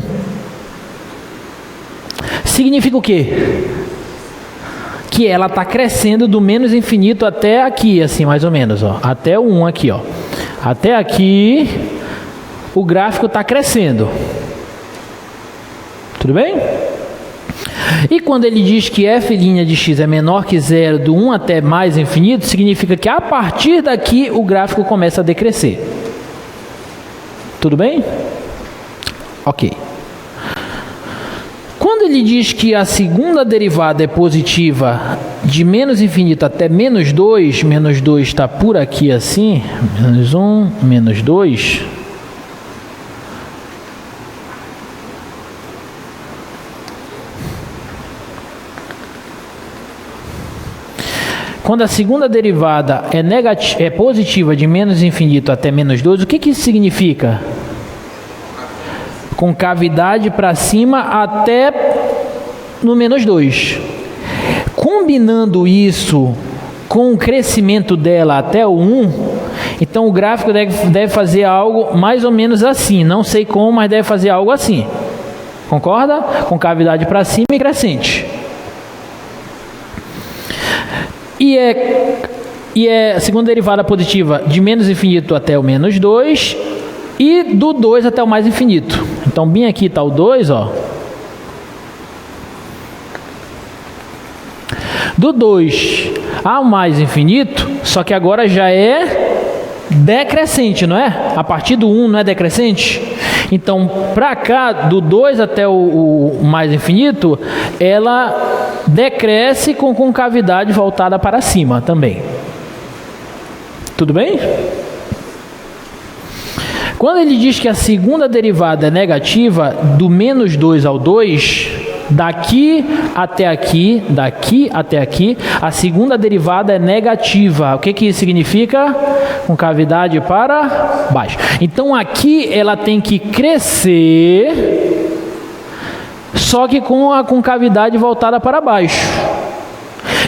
significa o quê? Que ela está crescendo do menos infinito até aqui, assim, mais ou menos, ó, até o 1 aqui, ó. Até aqui o gráfico está crescendo. Tudo bem? E quando ele diz que f' de x é menor que 0 do 1 até mais infinito, significa que a partir daqui o gráfico começa a decrescer. Tudo bem? Ok. Quando ele diz que a segunda derivada é positiva de menos infinito até menos 2 está por aqui assim, menos 1, menos 2. Quando a segunda derivada é positiva de menos infinito até menos 2, o que isso significa? Concavidade para cima até no menos 2. Combinando isso com o crescimento dela até o 1, então o gráfico deve fazer algo mais ou menos assim. Não sei como, mas deve fazer algo assim. Concorda? Concavidade para cima e crescente. E é a segunda derivada positiva de menos infinito até o menos 2 e do 2 até o mais infinito. Então, bem aqui está o 2, ó. Do 2 ao mais infinito, só que agora já é decrescente, não é? A partir do 1 não é decrescente? Então, para cá, do 2 até o mais infinito, ela decresce com concavidade voltada para cima também. Tudo bem? Quando ele diz que a segunda derivada é negativa, do menos 2 ao 2, daqui até aqui, a segunda derivada é negativa. O que isso significa? Concavidade para baixo. Então aqui ela tem que crescer, só que com a concavidade voltada para baixo.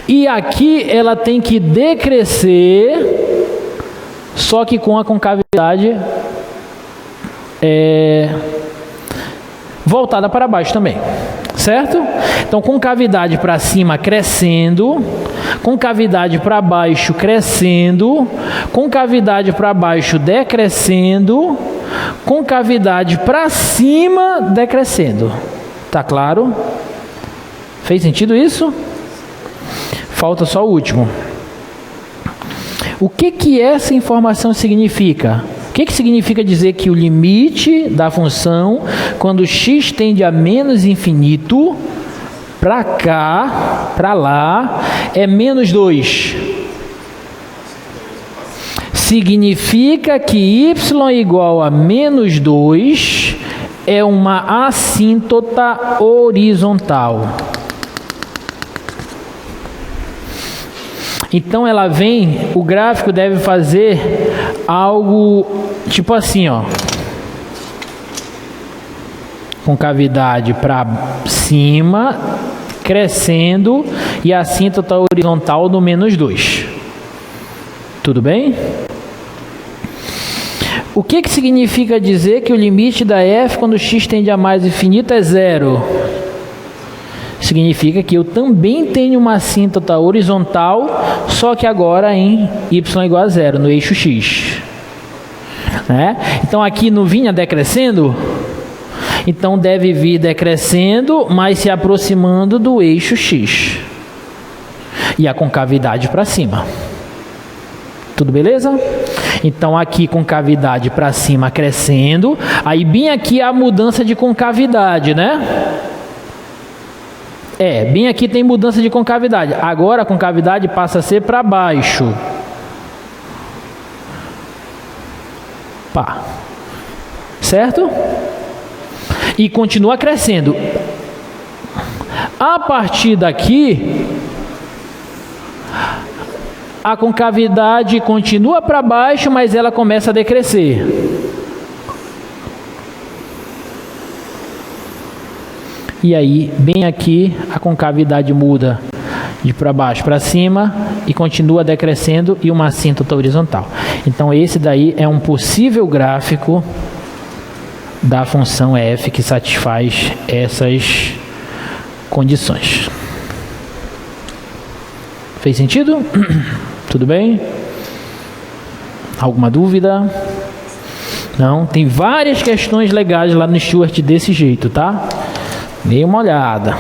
E aqui ela tem que decrescer, só que com a concavidade voltada para baixo também. Certo? Então, concavidade para cima crescendo, concavidade para baixo crescendo, concavidade para baixo decrescendo, concavidade para cima decrescendo. Tá claro? Fez sentido isso? Falta só o último. O que essa informação significa? O que significa dizer que o limite da função, quando x tende a menos infinito, para cá, para lá, é menos 2? Significa que y igual a menos 2 é uma assíntota horizontal. Então ela vem, o gráfico deve fazer algo tipo assim, ó. Concavidade para cima, crescendo, e a assíntota horizontal do menos 2. Tudo bem? O que significa dizer que o limite da f quando x tende a mais infinito é 0? Significa que eu também tenho uma assíntota horizontal, só que agora em y igual a 0, no eixo x. Né? Então aqui não vinha decrescendo? Então deve vir decrescendo, mas se aproximando do eixo x. E a concavidade para cima. Tudo beleza? Então aqui concavidade para cima crescendo, aí bem aqui a mudança de concavidade, né? Bem aqui tem mudança de concavidade. Agora a concavidade passa a ser para baixo. Pá. Certo? E continua crescendo. A partir daqui, a concavidade continua para baixo, mas ela começa a decrescer. E aí, bem aqui, a concavidade muda de para baixo para cima e continua decrescendo e uma assíntota horizontal. Então, esse daí é um possível gráfico da função f que satisfaz essas condições. Fez sentido? Tudo bem? Alguma dúvida? Não? Tem várias questões legais lá no Stuart desse jeito, tá? Dê uma olhada.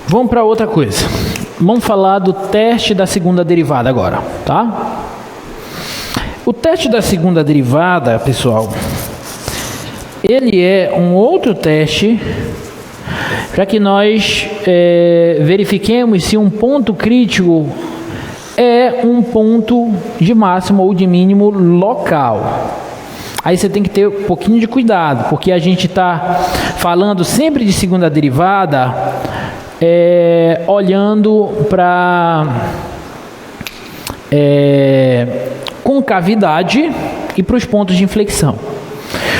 Vamos para outra coisa. Vamos falar do teste da segunda derivada agora, tá? O teste da segunda derivada, pessoal, ele é um outro teste para que nós verifiquemos se um ponto crítico é um ponto de máximo ou de mínimo local. Aí você tem que ter um pouquinho de cuidado, porque a gente está falando sempre de segunda derivada, olhando para concavidade e para os pontos de inflexão.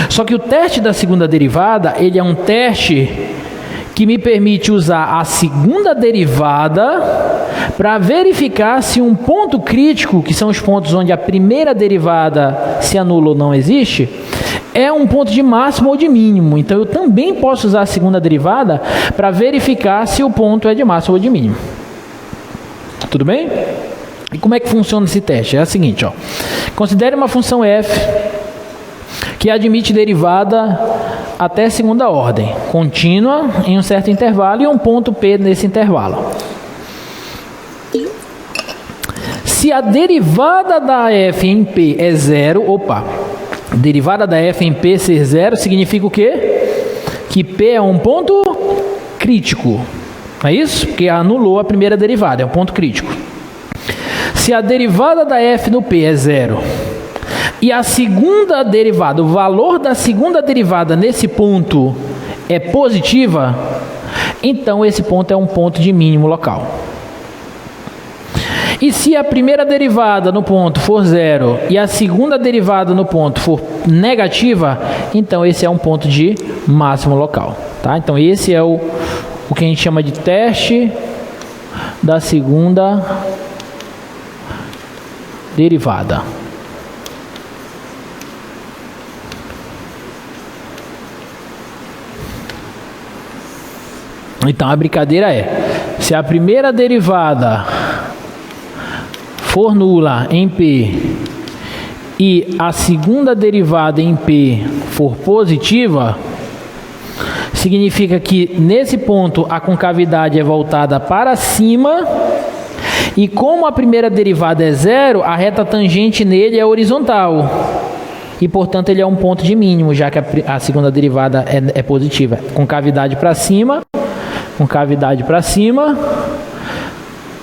Só que o teste da segunda derivada, ele é um teste que me permite usar a segunda derivada para verificar se um ponto crítico, que são os pontos onde a primeira derivada se anula ou não existe, é um ponto de máximo ou de mínimo. Então eu também posso usar a segunda derivada para verificar se o ponto é de máximo ou de mínimo. Tudo bem? E como é que funciona esse teste? É o seguinte, ó. Considere uma função f que admite derivada até segunda ordem, contínua em um certo intervalo e um ponto P nesse intervalo. Se a derivada da f em P é zero, derivada da f em P ser zero significa o quê? Que P é um ponto crítico. Não é isso? Porque anulou a primeira derivada, é um ponto crítico. Se a derivada da f no P é zero e a segunda derivada, o valor da segunda derivada nesse ponto é positiva, então esse ponto é um ponto de mínimo local. E se a primeira derivada no ponto for zero e a segunda derivada no ponto for negativa, então esse é um ponto de máximo local. Tá? Então esse é o que a gente chama de teste da segunda derivada. Então a brincadeira é, se a primeira derivada for nula em P e a segunda derivada em P for positiva, significa que nesse ponto a concavidade é voltada para cima e como a primeira derivada é zero, a reta tangente nele é horizontal. E, portanto, ele é um ponto de mínimo, já que a segunda derivada é positiva. Concavidade para cima, concavidade para cima,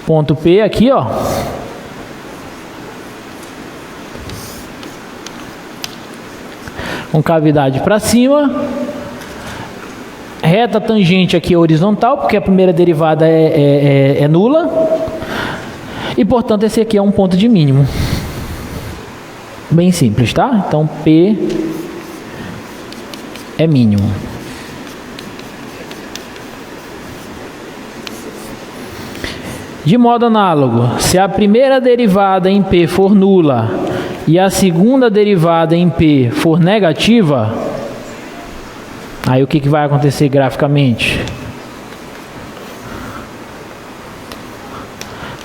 ponto P aqui, ó. Concavidade para cima, reta tangente aqui é horizontal, porque a primeira derivada é nula. E, portanto, esse aqui é um ponto de mínimo. Bem simples, tá? Então, P é mínimo. De modo análogo, se a primeira derivada em P for nula e a segunda derivada em P for negativa, aí o que vai acontecer graficamente?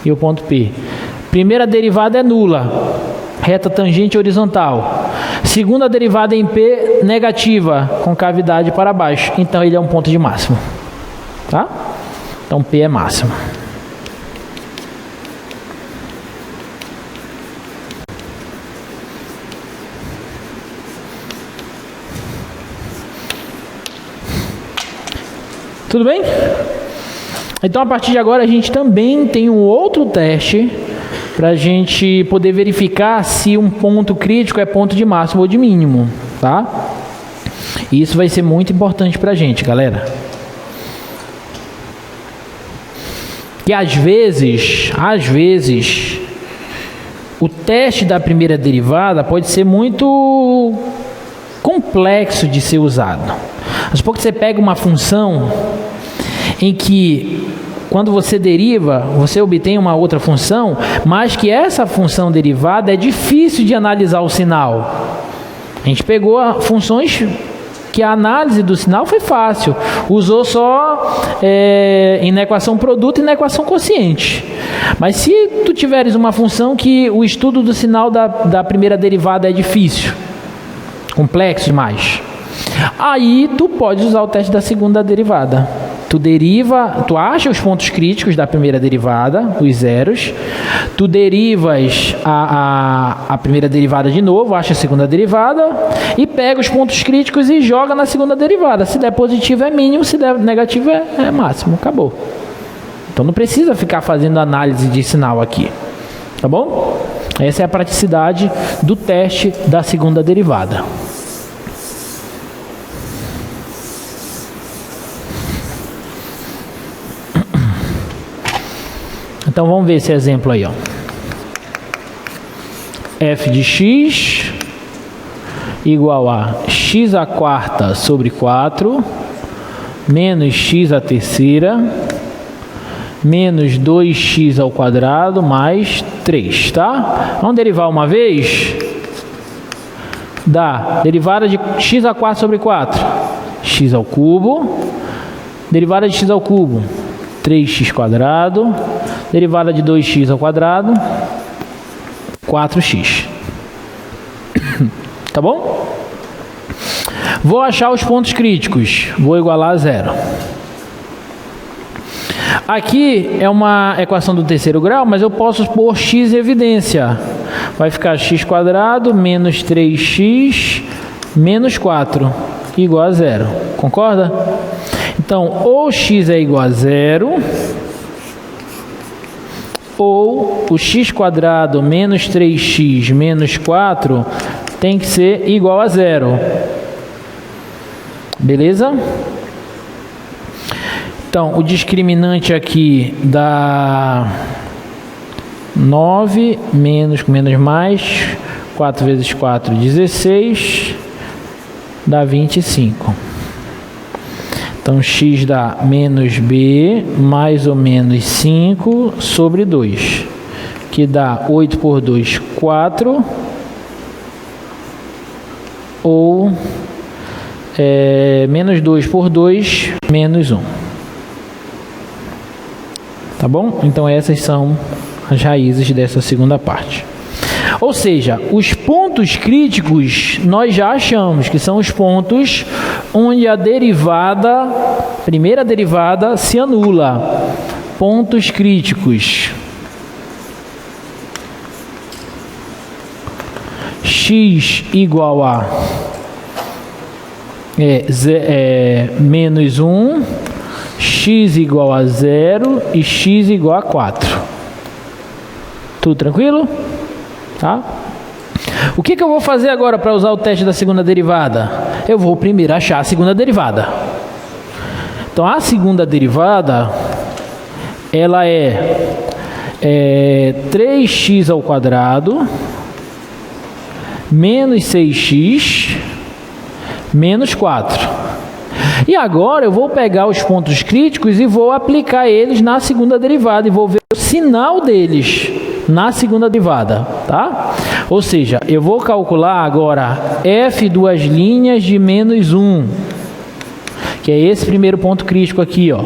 E o ponto P. Primeira derivada é nula, reta tangente horizontal. Segunda derivada em P negativa, concavidade para baixo. Então ele é um ponto de máximo. Tá? Então P é máximo. Tudo bem? Então, a partir de agora, a gente também tem um outro teste para a gente poder verificar se um ponto crítico é ponto de máximo ou de mínimo, tá? E isso vai ser muito importante para a gente, galera. E às vezes, o teste da primeira derivada pode ser muito complexo de ser usado. Mas porque você pega uma função em que, quando você deriva, você obtém uma outra função, mas que essa função derivada é difícil de analisar o sinal. A gente pegou funções que a análise do sinal foi fácil, usou só na equação produto e na equação quociente. Mas se tu tiveres uma função que o estudo do sinal da primeira derivada é difícil, complexo demais, aí tu pode usar o teste da segunda derivada. tu acha os pontos críticos da primeira derivada, os zeros, tu derivas a primeira derivada de novo, acha a segunda derivada e pega os pontos críticos e joga na segunda derivada. Se der positivo é mínimo, se der negativo é máximo, acabou. Então não precisa ficar fazendo análise de sinal aqui, tá bom? Essa é a praticidade do teste da segunda derivada. Então vamos ver esse exemplo aí, ó. F de x igual a x à quarta sobre 4 menos x à terceira menos 2x ao quadrado mais 3, tá? Vamos derivar uma vez? Dá derivada de x à quarta sobre 4, x ao cubo, derivada de x ao cubo, 3x quadrado, derivada de 2x ao quadrado, 4x. Tá bom? Vou achar os pontos críticos. Vou igualar a zero. Aqui é uma equação do terceiro grau, mas eu posso pôr x em evidência. Vai ficar x quadrado menos 3x menos 4 igual a zero. Concorda? Então, ou x é igual a zero, ou o x quadrado menos 3x menos 4 tem que ser igual a zero. Beleza? Então, o discriminante aqui dá 9 menos com menos mais, 4 vezes 4, 16, dá 25. Então, x dá menos b mais ou menos 5 sobre 2, que dá 8 por 2, 4, ou menos 2 por 2, menos 1. Tá bom? Então, essas são as raízes dessa segunda parte. Ou seja, os pontos críticos nós já achamos que são os pontos onde a primeira derivada se anula. Pontos críticos. X igual a menos 1, x igual a 0 e x igual a 4. Tudo tranquilo? Tá? O que eu vou fazer agora para usar o teste da segunda derivada? Eu vou primeiro achar a segunda derivada. Então, a segunda derivada, ela é 3x ao quadrado menos 6x menos 4. E agora eu vou pegar os pontos críticos e vou aplicar eles na segunda derivada e vou ver o sinal deles na segunda derivada, tá? Ou seja, eu vou calcular agora f duas linhas de menos 1, que é esse primeiro ponto crítico aqui, ó.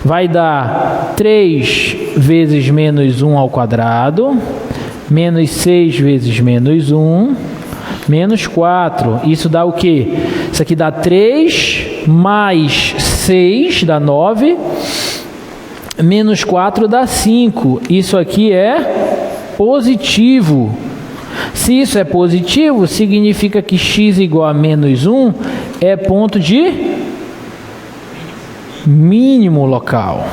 Vai dar 3 vezes menos 1 ao quadrado, menos 6 vezes menos 1, menos 4. Isso dá o quê? Isso aqui dá 3 mais 6, dá 9. Menos 4 dá 5. Isso aqui é positivo. Se isso é positivo, significa que x igual a menos 1 é ponto de mínimo local.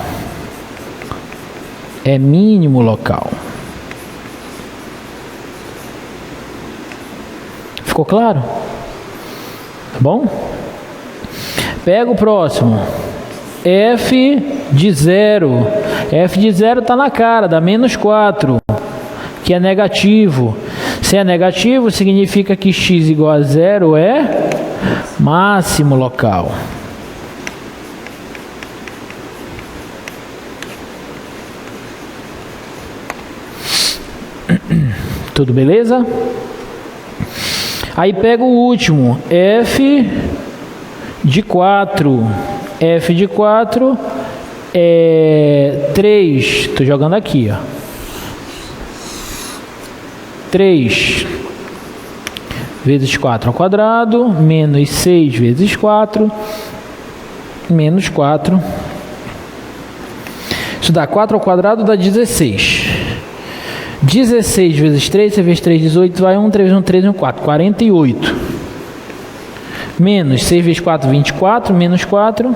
É mínimo local. Ficou claro? Tá bom? Pega o próximo. F de 0. F de 0 está na cara, dá menos 4, que é negativo. Se é negativo, significa que x igual a 0 é máximo local. Tudo beleza? Aí pega o último, f de 4. F de 4 é 3. Estou jogando aqui, ó. 3 vezes 4 ao quadrado, menos 6 vezes 4, menos 4. Isso dá 4 ao quadrado, dá 16. 16 vezes 3, você vezes 3, 18, vai 1, 3 vezes 1, 3 vezes 1, 4, 48. Menos 6 vezes 4, 24, menos 4,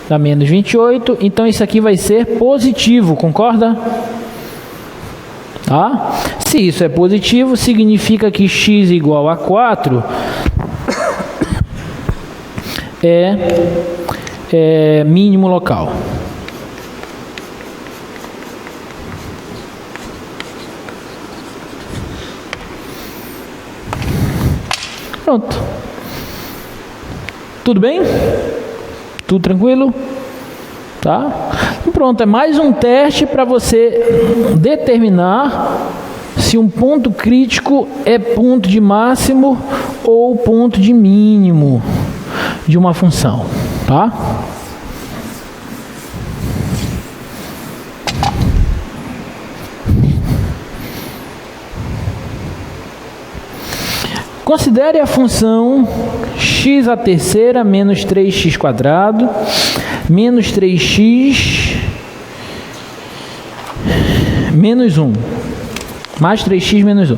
dá menos 28. Então isso aqui vai ser positivo, concorda? Tá? Se isso é positivo, significa que x igual a 4 é mínimo local. Pronto. Tudo bem? Tudo tranquilo? Tá? Pronto, é mais um teste para você determinar se um ponto crítico é ponto de máximo ou ponto de mínimo de uma função, tá? Considere a função x à terceira menos 3x quadrado menos 3x menos 1 mais 3x menos 1.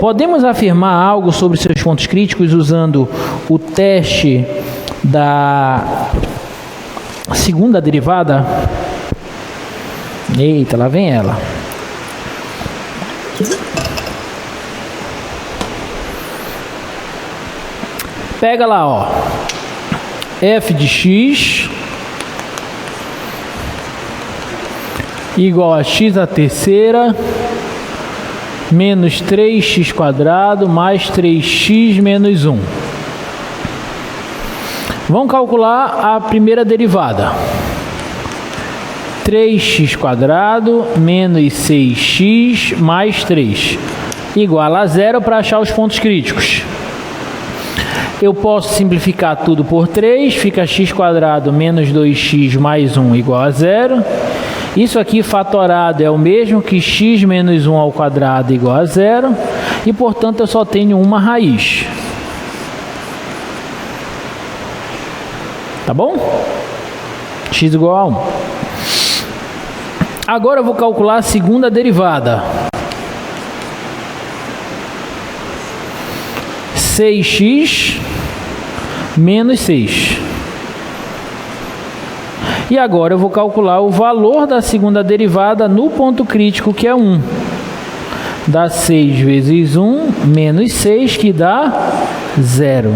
Podemos afirmar algo sobre seus pontos críticos usando o teste da segunda derivada? Eita, lá vem ela. Pega lá, ó, f de x igual a x à terceira menos 3x quadrado mais 3x menos 1. Vamos calcular a primeira derivada. 3x quadrado menos 6x mais 3 igual a 0 para achar os pontos críticos. Eu posso simplificar tudo por 3, fica x quadrado menos 2x mais 1 igual a 0. Isso aqui fatorado é o mesmo que x menos 1 ao quadrado igual a 0. E, portanto, eu só tenho uma raiz. Tá bom? X igual a 1. Agora eu vou calcular a segunda derivada. 6x menos 6. E agora eu vou calcular o valor da segunda derivada no ponto crítico, que é 1. Dá 6 vezes 1 menos 6, que dá 0.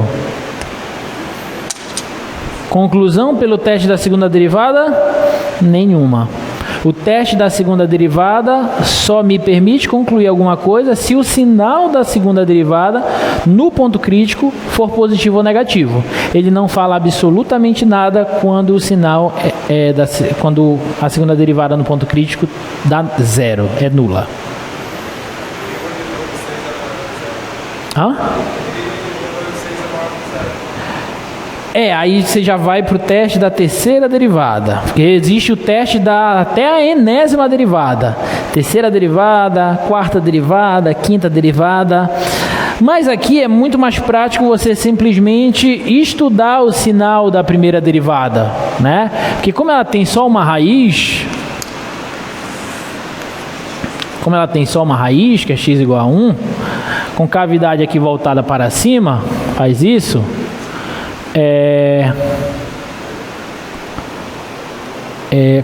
Conclusão pelo teste da segunda derivada? Nenhuma. O teste da segunda derivada só me permite concluir alguma coisa se o sinal da segunda derivada no ponto crítico for positivo ou negativo. Ele não fala absolutamente nada quando o sinal quando a segunda derivada no ponto crítico dá 0, é nula. Hã? Aí você já vai para o teste da terceira derivada, porque existe o teste até a enésima derivada, terceira derivada, quarta derivada, quinta derivada, mas aqui é muito mais prático você simplesmente estudar o sinal da primeira derivada, né? Porque como ela tem só uma raiz, que é x igual a 1, com cavidade aqui voltada para cima, faz isso.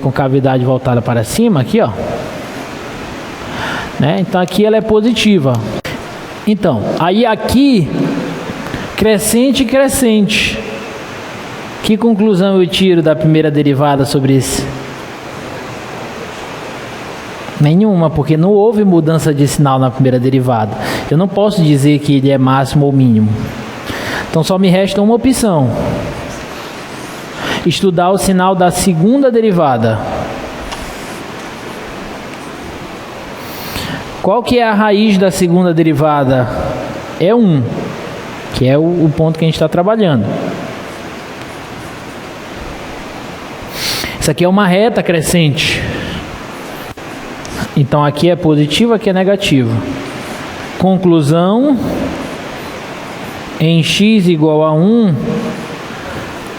Com cavidade voltada para cima aqui, ó, né? Então aqui ela é positiva. Então, aí aqui crescente e crescente. Que conclusão eu tiro da primeira derivada sobre isso? Nenhuma, porque não houve mudança de sinal na primeira derivada. Eu não posso dizer que ele é máximo ou mínimo. Então só me resta uma opção: estudar o sinal da segunda derivada. Qual que é a raiz da segunda derivada? É 1, que é o ponto que a gente está trabalhando. Isso aqui é uma reta crescente. Então aqui é positivo, aqui é negativo. Conclusão: em x igual a 1,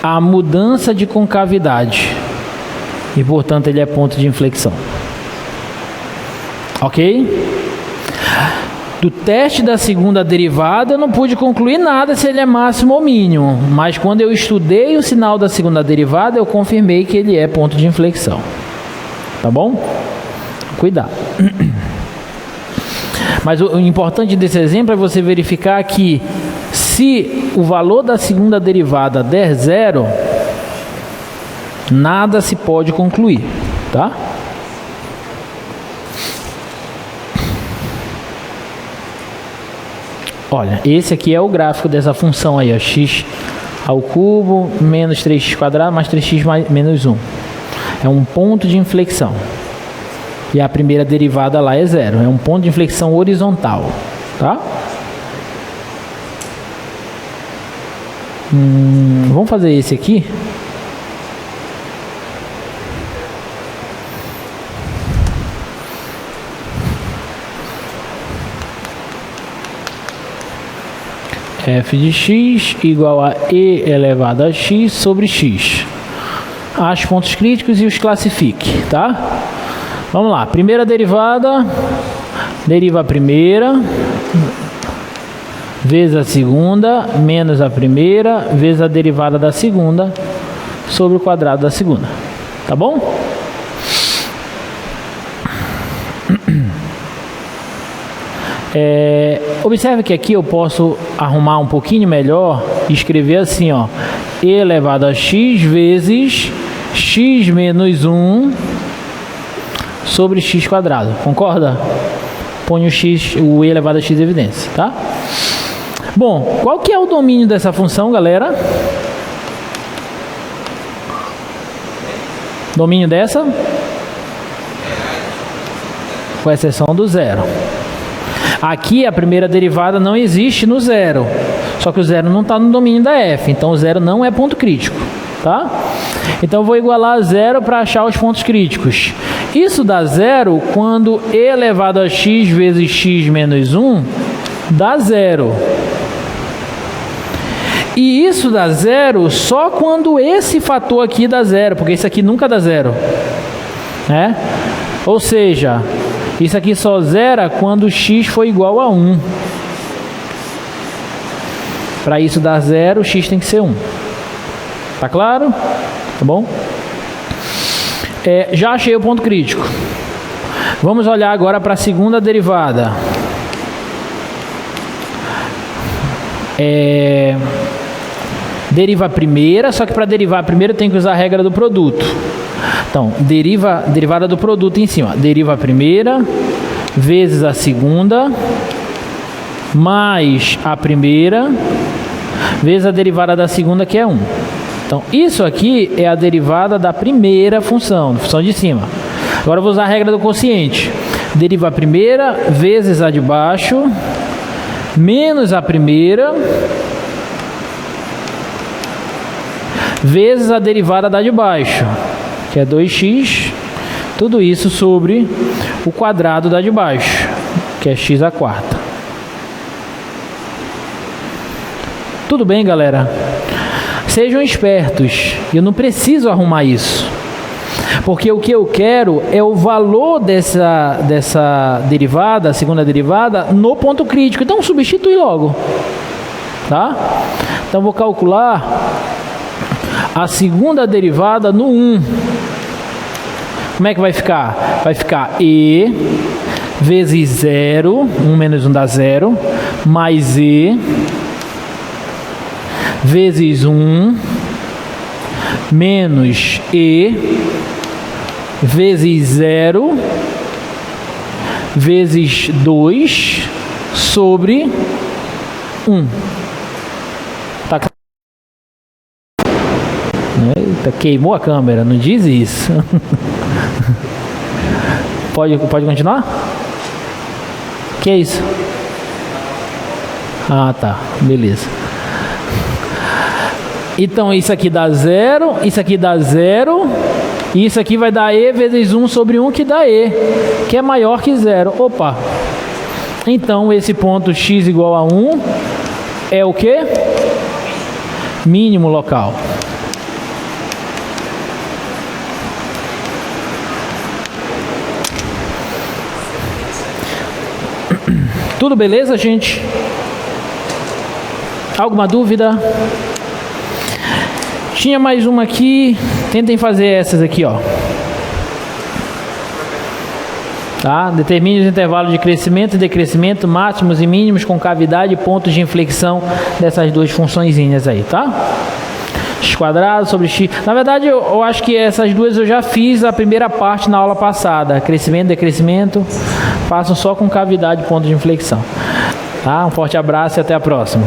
a mudança de concavidade. E, portanto, ele é ponto de inflexão. Ok? Do teste da segunda derivada, eu não pude concluir nada se ele é máximo ou mínimo. Mas quando eu estudei o sinal da segunda derivada, eu confirmei que ele é ponto de inflexão. Tá bom? Cuidado. Mas o importante desse exemplo é você verificar que se o valor da segunda derivada der zero, nada se pode concluir, tá? Olha, esse aqui é o gráfico dessa função aí, ó, x ao cubo menos 3x quadrado mais 3x menos 1. É um ponto de inflexão. E a primeira derivada lá é zero. É um ponto de inflexão horizontal, tá? Vamos fazer esse aqui. F de x igual a e elevado a x sobre x. Ache pontos críticos e os classifique, tá? Vamos lá, primeira derivada, deriva a primeira, vezes a segunda, menos a primeira, vezes a derivada da segunda, sobre o quadrado da segunda. Tá bom? Observe que aqui eu posso arrumar um pouquinho melhor e escrever assim, ó, e elevado a x vezes x menos 1 sobre x quadrado. Concorda? Põe o x, o e elevado a x em evidência, tá? Bom, qual que é o domínio dessa função, galera? Domínio dessa? Com exceção do zero. Aqui a primeira derivada não existe no zero. Só que o zero não está no domínio da f. Então o zero não é ponto crítico, tá? Então eu vou igualar a zero para achar os pontos críticos. Isso dá zero quando e elevado a x vezes x menos 1 dá zero. E isso dá zero só quando esse fator aqui dá zero, porque isso aqui nunca dá zero, né? Ou seja, isso aqui só zera quando x for igual a 1. Para isso dar zero, x tem que ser 1. Tá claro? Tá bom? Já achei o ponto crítico. Vamos olhar agora para a segunda derivada. Deriva a primeira, só que para derivar a primeira tem que usar a regra do produto. Então, derivada do produto em cima. Deriva a primeira, vezes a segunda, mais a primeira, vezes a derivada da segunda, que é 1. Então, isso aqui é a derivada da primeira função de cima. Agora eu vou usar a regra do quociente. Deriva a primeira, vezes a de baixo, menos a primeira, vezes a derivada da de baixo, que é 2x, tudo isso sobre o quadrado da de baixo, que é x à quarta. Tudo bem, galera? Sejam espertos, eu não preciso arrumar isso, porque o que eu quero é o valor dessa derivada, a segunda derivada, no ponto crítico. Então substitui logo, tá? Então vou calcular a segunda derivada no 1. Como é que vai ficar? Vai ficar e vezes 0, 1 menos 1 dá 0, mais e vezes 1 menos e vezes 0 vezes 2 sobre 1. Tá? Eita, queimou a câmera, não diz isso. Pode continuar? Que é isso? Ah, tá, beleza. Então isso aqui dá 0, isso aqui dá 0, e isso aqui vai dar e vezes 1 sobre 1, que dá e, que é maior que 0. Opa! Então esse ponto x igual a 1 é o quê? Mínimo local. Tudo beleza, gente? Alguma dúvida? Tinha mais uma aqui. Tentem fazer essas aqui, ó. Tá? Determine os intervalos de crescimento e decrescimento, máximos e mínimos com cavidade e pontos de inflexão dessas duas funçõezinhas aí, tá? X quadrado sobre x. Na verdade, eu acho que essas duas eu já fiz a primeira parte na aula passada. Crescimento, decrescimento. Façam só com cavidade e ponto de inflexão. Tá? Um forte abraço e até a próxima.